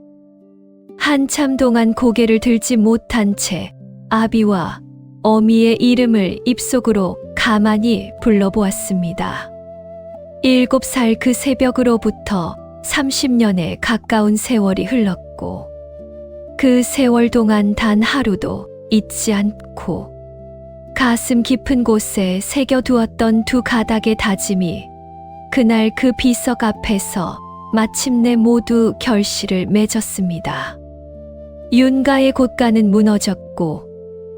한참 동안 고개를 들지 못한 채 아비와 어미의 이름을 입속으로 가만히 불러보았습니다. 7살 그 새벽으로부터 30년에 가까운 세월이 흘렀고, 그 세월 동안 단 하루도 잊지 않고 가슴 깊은 곳에 새겨두었던 두 가닥의 다짐이 그날 그 비석 앞에서 마침내 모두 결실을 맺었습니다. 윤가의 곳간은 무너졌고,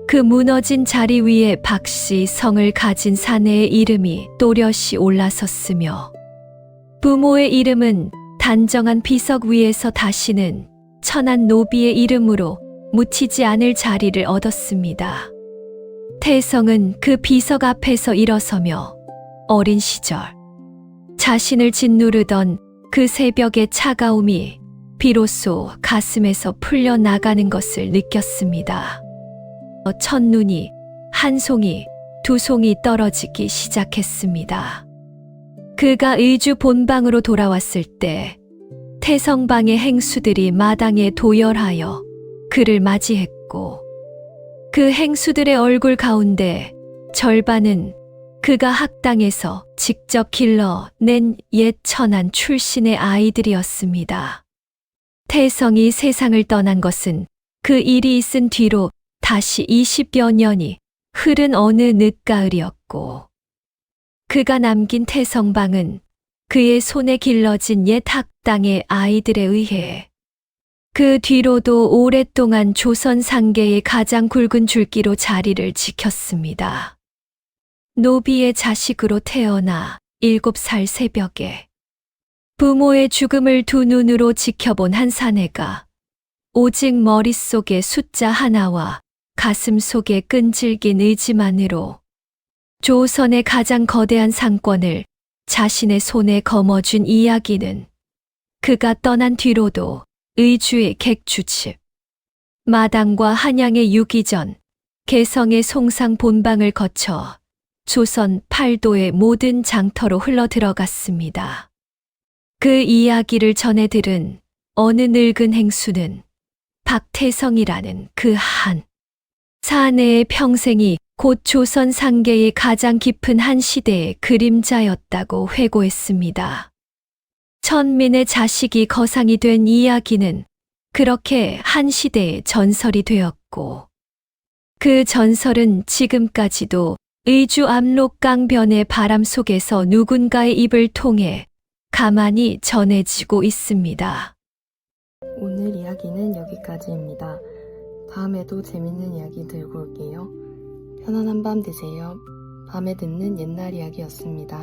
그 무너진 자리 위에 박씨 성을 가진 사내의 이름이 또렷이 올라섰으며, 부모의 이름은 단정한 비석 위에서 다시는 천한 노비의 이름으로 묻히지 않을 자리를 얻었습니다. 태성은 그 비석 앞에서 일어서며 어린 시절 자신을 짓누르던 그 새벽의 차가움이 비로소 가슴에서 풀려나가는 것을 느꼈습니다. 첫눈이 한 송이, 두 송이 떨어지기 시작했습니다. 그가 의주 본방으로 돌아왔을 때 태성방의 행수들이 마당에 도열하여 그를 맞이했고, 그 행수들의 얼굴 가운데 절반은 그가 학당에서 직접 길러낸 옛 천한 출신의 아이들이었습니다. 태성이 세상을 떠난 것은 그 일이 있은 뒤로 다시 20여 년이 흐른 어느 늦가을이었고, 그가 남긴 태성방은 그의 손에 길러진 옛 학당의 아이들에 의해 그 뒤로도 오랫동안 조선 상계의 가장 굵은 줄기로 자리를 지켰습니다. 노비의 자식으로 태어나 7살 새벽에 부모의 죽음을 두 눈으로 지켜본 한 사내가 오직 머릿속에 숫자 하나와 가슴 속에 끈질긴 의지만으로 조선의 가장 거대한 상권을 자신의 손에 거머쥔 이야기는 그가 떠난 뒤로도 의주의 객주집, 마당과 한양의 유기전, 개성의 송상 본방을 거쳐 조선 8도의 모든 장터로 흘러들어갔습니다. 그 이야기를 전해 들은 어느 늙은 행수는 박태성이라는 그 한 사내의 평생이 곧 조선 상계의 가장 깊은 한 시대의 그림자였다고 회고했습니다. 천민의 자식이 거상이 된 이야기는 그렇게 한 시대의 전설이 되었고, 그 전설은 지금까지도 의주 압록강변의 바람 속에서 누군가의 입을 통해 가만히 전해지고 있습니다. 오늘 이야기는 여기까지입니다. 다음에도 재밌는 이야기 들고 올게요. 편안한 밤 되세요. 밤에 듣는 옛날 이야기였습니다.